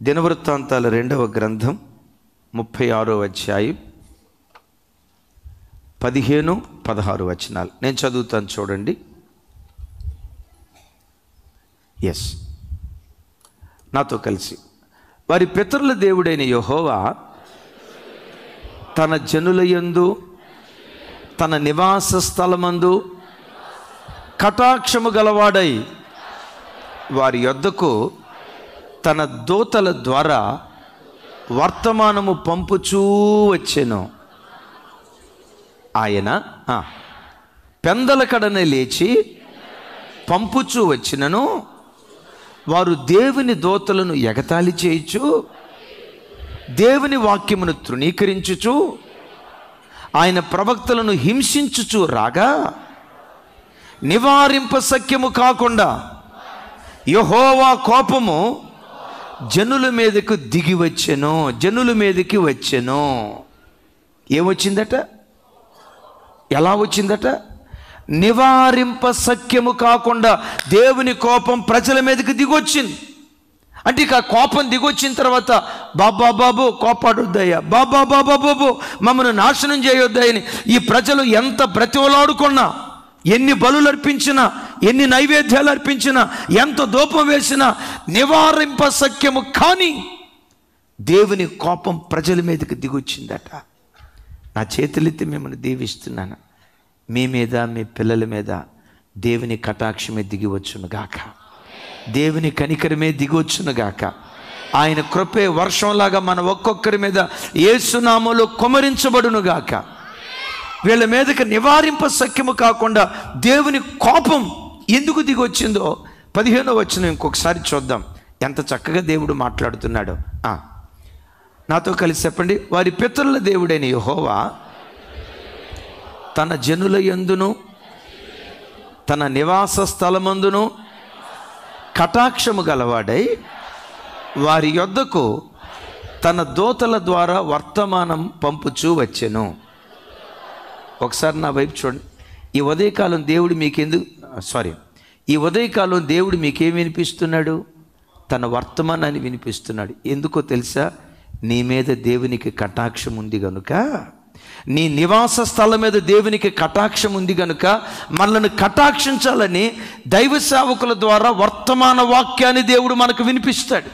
దినవృత్తాంతాల 2వ గ్రంథం 36వ అధ్యాయం 15-16 వచనాలు నేను చదువుతాను, చూడండి. ఎస్, నాతో కలిసి. వారి పితరుల దేవుడైన యెహోవా తన జనుల యందు, తన నివాస స్థలమందు కటాక్షము గలవాడై వారి యొద్దకు తన దూతల ద్వారా వర్తమానము పంపుచూ వచ్చెను. ఆయన పెందల కడనే లేచి పంపుచూ వచ్చినను వారు దేవుని దూతలను ఎగతాళి చేయుచు, దేవుని వాక్యమును తృణీకరించుచు, ఆయన ప్రవక్తలను హింసించుచు రాగా నివారింప సఖ్యము కాకుండా యెహోవా కోపము జనుల మీదకు దిగి వచ్చెను, జనుల మీదకి వచ్చెను. ఏమొచ్చిందట? ఎలా వచ్చిందట? నివారింప సఖ్యము కాకుండా దేవుని కోపం ప్రజల మీదకి దిగొచ్చింది. అంటే ఇక కోపం దిగొచ్చిన తర్వాత బాబు కోపాడొద్దయ్యా, బాబు మమ్మల్ని నాశనం చేయొద్దాయని ఈ ప్రజలు ఎంత బ్రతివలాడుకున్నా, ఎన్ని బలులు అర్పించినా, ఎన్ని నైవేద్యాలు అర్పించినా, ఎంత ధూపం వేసినా నివారింప సఖ్యము కానీ దేవుని కోపం ప్రజల మీదకి దిగొచ్చిందట. నా చేతులెత్తి మిమ్మల్ని దీవిస్తున్నాను. మీ మీద, మీ పిల్లల మీద దేవుని కటాక్షమే దిగివచ్చునుగాక, దేవుని కనికరమే దిగొచ్చునుగాక. ఆయన కృపే వర్షంలాగా మన ఒక్కొక్కరి మీద యేసు నామములో కుమ్మరించబడునుగాక. వీళ్ళ మీదకి నివారింప సఖ్యము కాకుండా దేవుని కోపం ఎందుకు దిగొచ్చిందో 15వ వచనం ఇంకొకసారి చూద్దాం. ఎంత చక్కగా దేవుడు మాట్లాడుతున్నాడు. నాతో కలిసి చెప్పండి. వారి పితరుల దేవుడైన యెహోవా తన జనుల యందును, తన నివాస స్థలమందును కటాక్షము గలవాడై వారి యొద్దకు తన దూతల ద్వారా వర్తమానం పంపుచూ వచ్చెను. ఒకసారి నా వైపు చూడండి. ఈ ఉదయకాలం దేవుడు మీకేం వినిపిస్తున్నాడు? తన వర్తమానాన్ని వినిపిస్తున్నాడు. ఎందుకో తెలుసా? నీ మీద దేవునికి కటాక్షం ఉంది గనుక, నీ నివాస స్థలం మీద దేవునికి కటాక్షం ఉంది గనుక మనల్ని కటాక్షించాలని దైవ సేవకుల ద్వారా వర్తమాన వాక్యాన్ని దేవుడు మనకు వినిపిస్తాడు.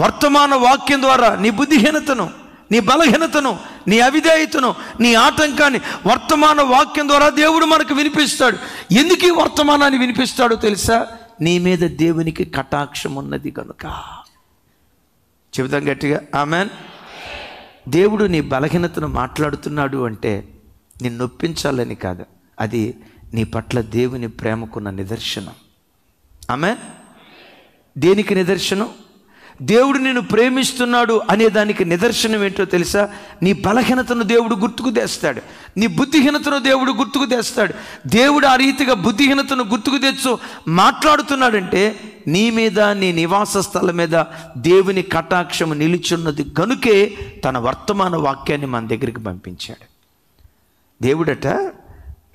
వర్తమాన వాక్యం ద్వారా నీ బుద్ధిహీనతను, నీ బలహీనతను, నీ అవిధేయతను, నీ ఆటంకాన్ని వర్తమాన వాక్యం ద్వారా దేవుడు మనకు వినిపిస్తాడు. ఎందుకు ఈ వర్తమానాన్ని వినిపిస్తాడో తెలుసా? నీ మీద దేవునికి కటాక్షం ఉన్నది కనుక. చెబుతాం గట్టిగా ఆమెన్. దేవుడు నీ బలహీనతను మాట్లాడుతున్నాడు అంటే నిన్ను నొప్పించాలని కాదు, అది నీ పట్ల దేవుని ప్రేమకున్న నిదర్శనం. ఆమెన్. దేనికి నిదర్శనం? దేవుడు నిన్ను ప్రేమిస్తున్నాడు అనే దానికి నిదర్శనం ఏంటో తెలుసా? నీ బలహీనతను దేవుడు గుర్తుకు తెస్తాడు, నీ బుద్ధిహీనతను దేవుడు గుర్తుకు తెస్తాడు. దేవుడు ఆ రీతిగా బుద్ధిహీనతను గుర్తుకు తెచ్చు మాట్లాడుతున్నాడంటే నీ మీద, నీ నివాస స్థలం మీద దేవుని కటాక్షము నిలిచున్నది కనుకే తన వర్తమాన వాక్యాన్ని మన దగ్గరికి పంపించాడు. దేవుడట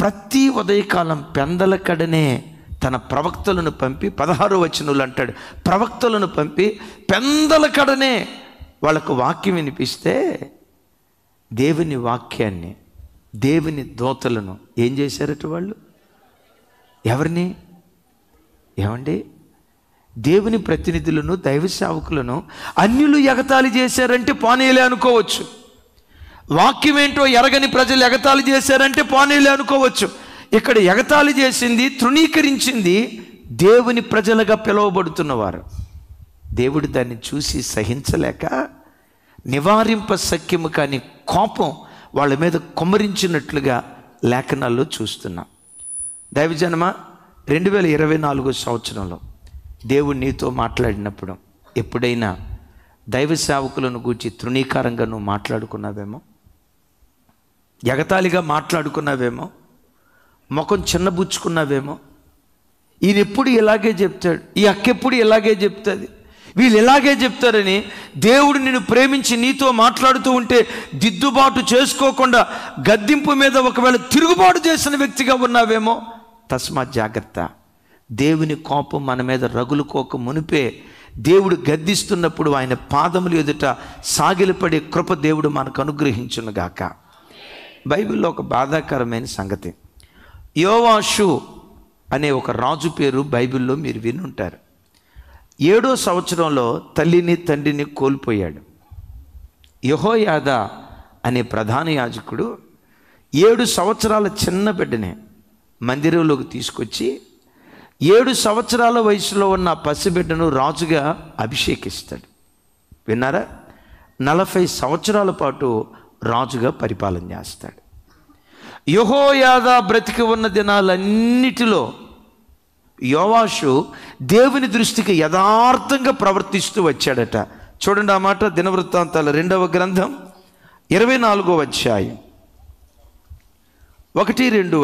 ప్రతి ఉదయకాలం పెందల కడనే తన ప్రవక్తలను పంపి, 16వ వచనంలో అంటాడు, ప్రవక్తలను పంపి పెందల కడనే వాళ్ళకు వాక్యం వినిపిస్తే దేవుని వాక్యాన్ని, దేవుని దూతలను ఏం చేశారట వాళ్ళు? ఎవరిని? ఏమండి? దేవుని ప్రతినిధులను, దైవ సేవకులను అన్యులు ఎగతాళి చేశారంటే పోనీలే అనుకోవచ్చు. వాక్యం ఏంటో ఎరగని ప్రజలు ఎగతాళి చేశారంటే పోనీలే అనుకోవచ్చు. ఇక్కడ ఎగతాళి చేసింది, తృణీకరించింది దేవుని ప్రజలుగా పిలువబడుతున్నవారు. దేవుడు దాన్ని చూసి సహించలేక నివారింప సఖ్యము కాని కోపం వాళ్ళ మీద కుమ్మరించినట్లుగా లేఖనాల్లో చూస్తున్నాం. దైవజనమ, 2024 సంవత్సరంలో దేవుడు నీతో మాట్లాడినప్పుడు ఎప్పుడైనా దైవ సేవకులను గూర్చి తృణీకారంగా నువ్వు మాట్లాడుకున్నావేమో, ఎగతాళిగా మాట్లాడుకున్నావేమో, ముఖం చిన్నబుచ్చుకున్నావేమో. ఈయన ఎప్పుడు ఇలాగే చెప్తాడు, ఈ అక్కెప్పుడు ఇలాగే చెప్తుంది, వీళ్ళు ఇలాగే చెప్తారని దేవుడు నిన్ను ప్రేమించి నీతో మాట్లాడుతూ ఉంటే దిద్దుబాటు చేసుకోకుండా గద్దింపు మీద ఒకవేళ తిరుగుబాటు చేసిన వ్యక్తిగా ఉన్నావేమో. తస్మాత్ జాగ్రత్త. దేవుని కోపం మన మీద రగులుకోక మునిపే దేవుడు గద్దిస్తున్నప్పుడు ఆయన పాదములు ఎదుట సాగిలపడే కృప దేవుడు మనకు అనుగ్రహించునుగాక. బైబిల్లో ఒక బాధాకరమైన సంగతి, యోవాషు అనే ఒక రాజు పేరు బైబిల్లో మీరు వినుంటారు. 7వ సంవత్సరంలో తల్లిని తండ్రిని కోల్పోయాడు. యెహోయాదా అనే ప్రధాన యాజకుడు 7 సంవత్సరాల చిన్న బిడ్డని మందిరంలోకి తీసుకొచ్చి 7 సంవత్సరాల వయసులో ఉన్న పసిబిడ్డను రాజుగా అభిషేకిస్తాడు. విన్నారా? 40 సంవత్సరాల పాటు రాజుగా పరిపాలన చేస్తాడు. యెహోయాదా బ్రతికి ఉన్న దినాలన్నిటిలో యోవాషు దేవుని దృష్టికి యథార్థంగా ప్రవర్తిస్తూ వచ్చాడట. చూడండి ఆ మాట, దినవృత్తాంతాల 2వ గ్రంథం 24వ అధ్యాయం 1-2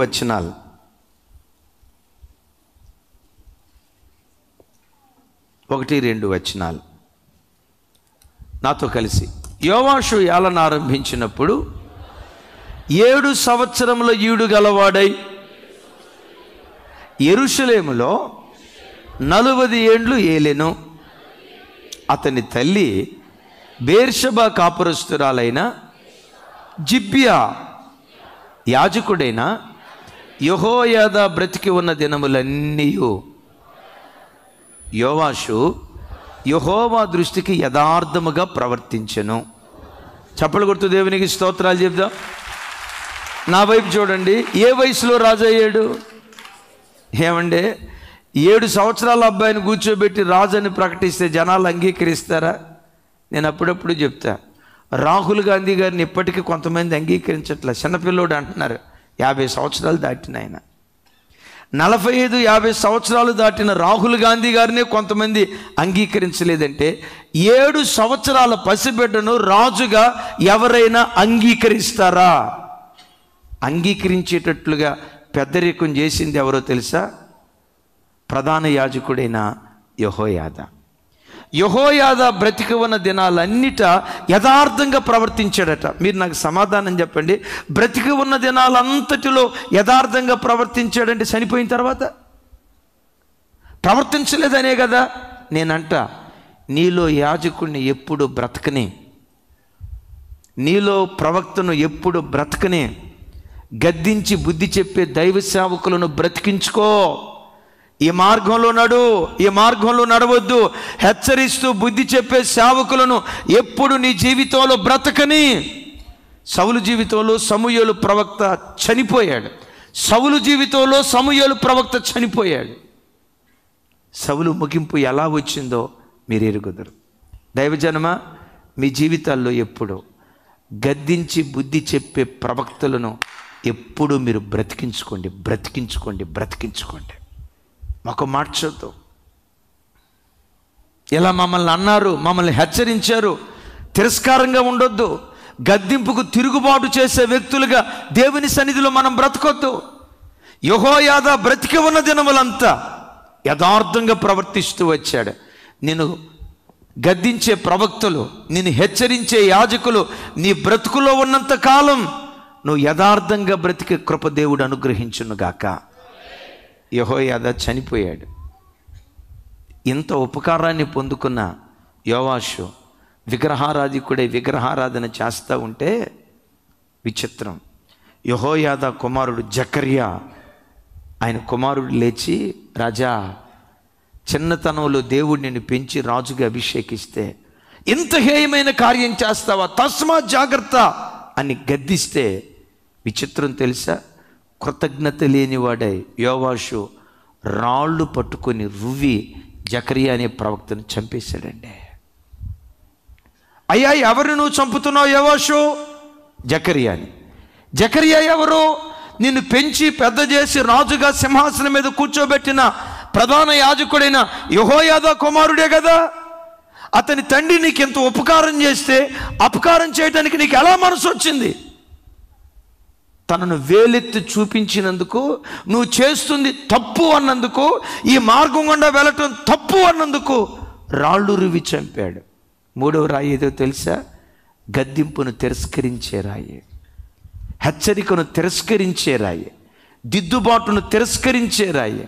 వచనాలు. నాతో కలిసి. యోవాషు ఏలన ఆరంభించినప్పుడు 7 సంవత్సరముల ఈడు గలవాడై యెరూషలేములో 40 ఏండ్లు ఏలెను. అతని తల్లి బేర్షెబా కాపురస్తురాలైన జిబ్యా యాజకుడైన యెహోయాదా బ్రతికి ఉన్న దినములన్నీ యోవాషు యెహోవా దృష్టికి యథార్థముగా ప్రవర్తించెను. చప్పలు కొడుతూ దేవునికి స్తోత్రాలు చెప్దాం. నా వైపు చూడండి. ఏ వయసులో రాజు అయ్యాడు? ఏమంటే 7 సంవత్సరాల అబ్బాయిని కూర్చోబెట్టి రాజు అని ప్రకటిస్తే జనాలు అంగీకరిస్తారా? నేను అప్పుడప్పుడు చెప్తా, రాహుల్ గాంధీ గారిని ఇప్పటికీ కొంతమంది అంగీకరించట్లే. చిన్నపిల్లోడు అంటున్నారు. 50 సంవత్సరాలు దాటిన ఆయన, 45-50 సంవత్సరాలు దాటిన రాహుల్ గాంధీ గారిని కొంతమంది అంగీకరించలేదంటే 7 సంవత్సరాల పసిబిడ్డను రాజుగా ఎవరైనా అంగీకరిస్తారా? అంగీకరించేటట్లుగా పెద్దరికం చేసింది ఎవరో తెలుసా? ప్రధాన యాజకుడైన యెహోయాదా. యెహోయాదా బ్రతికి ఉన్న దినాలన్నిట యథార్థంగా ప్రవర్తించాడట. మీరు నాకు సమాధానం చెప్పండి. బ్రతికి ఉన్న దినాలంతటిలో యథార్థంగా ప్రవర్తించాడంటే చనిపోయిన తర్వాత ప్రవర్తించలేదనే కదా. నేనంట, నీలో యాజకుడిని ఎప్పుడు బ్రతకని, నీలో ప్రవక్తను ఎప్పుడు బ్రతకని, గద్దించి బుద్ధి చెప్పే దైవ సేవకులను బ్రతికించుకో. ఈ మార్గంలో నడు, ఈ మార్గంలో నడవద్దు హెచ్చరిస్తూ బుద్ధి చెప్పే సేవకులను ఎప్పుడు నీ జీవితంలో బ్రతకని. సౌలు జీవితంలో సమూయేలు ప్రవక్త చనిపోయాడు. సౌలు జీవితంలో సమూయేలు ప్రవక్త చనిపోయాడు. సౌలు ముగింపు ఎలా వచ్చిందో మీరు ఎరుగుదురు. దైవజనమా, మీ జీవితాల్లో ఎప్పుడు గద్దించి బుద్ధి చెప్పే ప్రవక్తలను ఎప్పుడు మీరు బ్రతికించుకోండి, బ్రతికించుకోండి, బ్రతికించుకోండి. మాకు మార్చొద్దు. ఇలా మమ్మల్ని అన్నారు, మమ్మల్ని హెచ్చరించారు, తిరస్కారంగా ఉండొద్దు. గద్దింపుకు తిరుగుబాటు చేసే వ్యక్తులుగా దేవుని సన్నిధిలో మనం బ్రతకొద్దు. యెహోయాదా బ్రతికి ఉన్న దినములంతా యథార్థంగా ప్రవర్తిస్తూ వచ్చాడు. నేను గద్దించే ప్రవక్తలు, నిన్ను హెచ్చరించే యాజకులు నీ బ్రతుకులో ఉన్నంత కాలం నువ్వు యథార్థంగా బ్రతికే కృప దేవుడు అనుగ్రహించునుగాక. యెహోయాదా చనిపోయాడు. ఇంత ఉపకారాన్ని పొందుకున్న యోవాషు విగ్రహారాధికుడే విగ్రహారాధన చేస్తూ ఉంటే విచిత్రం, యెహోయాదా కుమారుడు జకర్యా ఆయన కుమారుడు లేచి, రాజా, చిన్నతనంలో దేవుడు నిన్ను పెంచి రాజుగా అభిషేకిస్తే ఇంత హేయమైన కార్యం చేస్తావా, తస్మా జాగ్రత్త అని గద్దిస్తే, విచిత్రం తెలుసా, కృతజ్ఞత లేనివాడై యోవాషు రాళ్ళు పట్టుకొని రువ్వి జకర్యా అనే ప్రవక్తను చంపేశాడండి. అయ్యా, ఎవరు నువ్వు చంపుతున్నావు యోవాషు? జకర్యాని. జకర్యా ఎవరు? నిన్ను పెంచి పెద్ద చేసి రాజుగా సింహాసనం మీద కూర్చోబెట్టిన ప్రధాన యాజకుడైన యెహోయాదా కుమారుడే కదా. అతని తండ్రి నీకు ఎంత ఉపకారం చేస్తే అపకారం చేయడానికి నీకు ఎలా మనసు వచ్చింది? తనను వేలెత్తి చూపించినందుకు, నువ్వు చేస్తుంది తప్పు అన్నందుకు, ఈ మార్గం గుండా వెళ్ళటం తప్పు అన్నందుకు రాళ్ళు రువి చంపాడు. మూడవ రాయి ఏదో తెలుసా? గద్దింపును తిరస్కరించే రాయి, హెచ్చరికను తిరస్కరించే రాయి, దిద్దుబాటును తిరస్కరించే రాయి,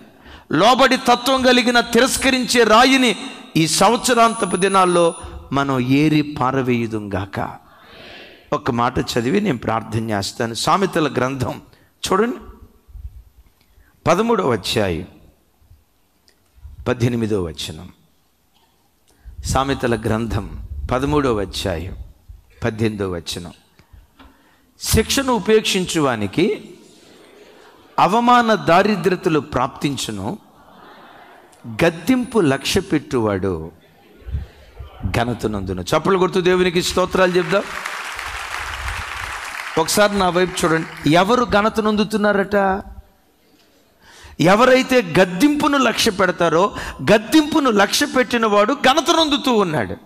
లోబడి తత్వం కలిగిన తిరస్కరించే రాయిని ఈ సంవత్సరాంతపు దినాల్లో మనం ఏరి పారవేయుదుంగాక. ఒక మాట చదివి నేను ప్రార్థన చేస్తాను. సామెతల గ్రంథం చూడండి, 13వ అధ్యాయం 18వ వచనం. సామెతల గ్రంథం 13వ అధ్యాయం 18వ వచనం. శిక్షను ఉపేక్షించువానికి అవమాన దారిద్రతలు ప్రాప్తించును, గద్దింపు లక్ష్య పెట్టువాడు ఘనతనందును. చప్పలు కొడుతూ దేవునికి స్తోత్రాలు చెప్దాం. ఒకసారి నా వైపు చూడండి. ఎవరు ఘనత నొందుతున్నారట? ఎవరైతే గద్దింపును లక్ష్య పెడతారో, గద్దింపును లక్ష్య పెట్టిన వాడు ఘనత నొందుతూ ఉన్నాడు.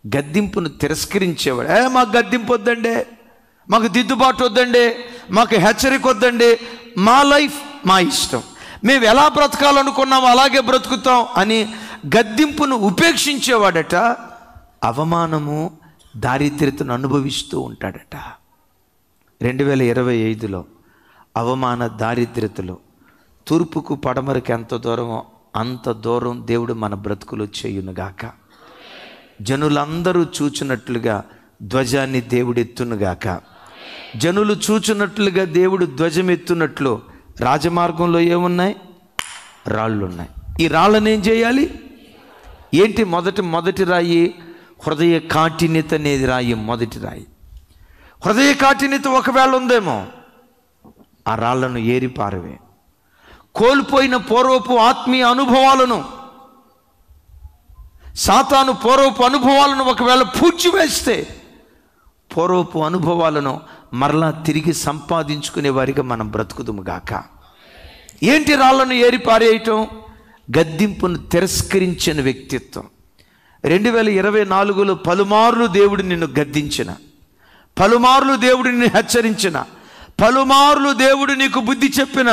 గద్దింపును తిరస్కరించేవాడు, మాకు గద్దింపు వద్దండి, మాకు దిద్దుబాటు వద్దండి, మాకు హెచ్చరిక వద్దండి, మా లైఫ్ మా ఇష్టం, మేము ఎలా బ్రతకాలనుకున్నామో అలాగే బ్రతుకుతాం అని గద్దింపును ఉపేక్షించేవాడట అవమానము దారిద్ర్యతను అనుభవిస్తూ ఉంటాడట. 2025లో అవమాన దారిద్ర్యతలు తూర్పుకు పడమరకు ఎంత దూరమో అంత దూరం దేవుడు మన బ్రతుకులు చేయునుగాక. జనులందరూ చూచినట్లుగా ధ్వజాన్ని దేవుడు ఎత్తునుగాక. జనులు చూచినట్లుగా దేవుడు ధ్వజం ఎత్తునట్లు రాజమార్గంలో ఏమున్నాయి? రాళ్ళు ఉన్నాయి. ఈ రాళ్ళని ఏం చేయాలి? ఏంటి? మొదటి రాయి హృదయ కాఠిన్యత అనేది రాయి. మొదటి రాయి హృదయ కాఠిన్యత ఒకవేళ ఉందేమో, ఆ రాళ్లను ఏరి పారవే. కోల్పోయిన పూర్వపు ఆత్మీయ అనుభవాలను, సాతాను పూర్వపు అనుభవాలను ఒకవేళ పూడ్చివేస్తే, పూర్వపు అనుభవాలను మరలా తిరిగి సంపాదించుకునే వారిగా మనం బ్రతుకుదుముగాక. ఏంటి రాళ్లను ఏరి పారేయటం? గద్దింపును తిరస్కరించిన వ్యక్తిత్వం. 2024లో పలుమార్లు దేవుడు నిన్ను గద్దించిన, పలుమార్లు దేవుడు నిన్ను హెచ్చరించిన, పలుమార్లు దేవుడు నీకు బుద్ధి చెప్పిన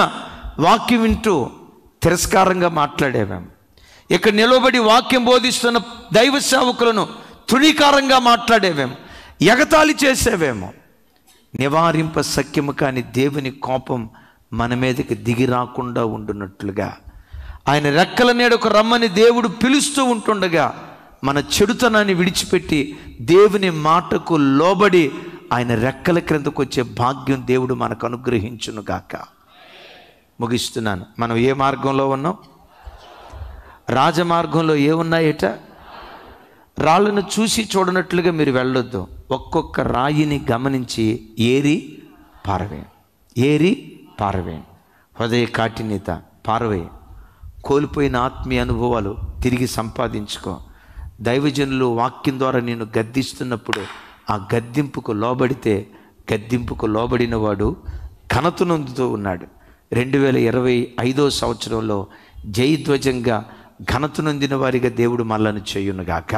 వాక్యం వింటూ తిరస్కారంగా మాట్లాడేవేం? ఇక్కడ నిలబడి వాక్యం బోధిస్తున్న దైవ సేవకులను తృణీకారంగా మాట్లాడేవేం? ఎగతాళి చేసేవేమో? నివారింప సఖ్యము కాని దేవుని కోపం మన మీదకి దిగి రాకుండా ఉండునట్లుగా ఆయన రెక్కల నీడకు రమ్మని దేవుడు పిలుస్తూ ఉంటుండగా మన చెడుతనాన్ని విడిచిపెట్టి దేవుని మాటకు లోబడి ఆయన రెక్కల క్రిందకు వచ్చే భాగ్యం దేవుడు మనకు అనుగ్రహించునుగాక. ముగిస్తున్నాను. మనం ఏ మార్గంలో ఉన్నాం? రాజమార్గంలో ఏమున్నాయట? రాళ్ళను చూసి చూడనట్లుగా మీరు వెళ్ళొద్దు. ఒక్కొక్క రాయిని గమనించి ఏరి పారవే, ఏరి పారవే. హృదయ కాఠిన్యత పారవే. కోల్పోయిన ఆత్మీయ అనుభవాలు తిరిగి సంపాదించుకో. దైవజనులు వాక్యం ద్వారా నిన్ను గద్దిస్తున్నప్పుడు ఆ గద్దింపుకు లోబడితే, గద్దింపుకు లోబడిన వాడు ఘనత నొందుతూ ఉన్నాడు. 2025వ సంవత్సరంలో జయధ్వజంగా ఘనత నొందిన వారిగా దేవుడు మనలను చేయునుగాక.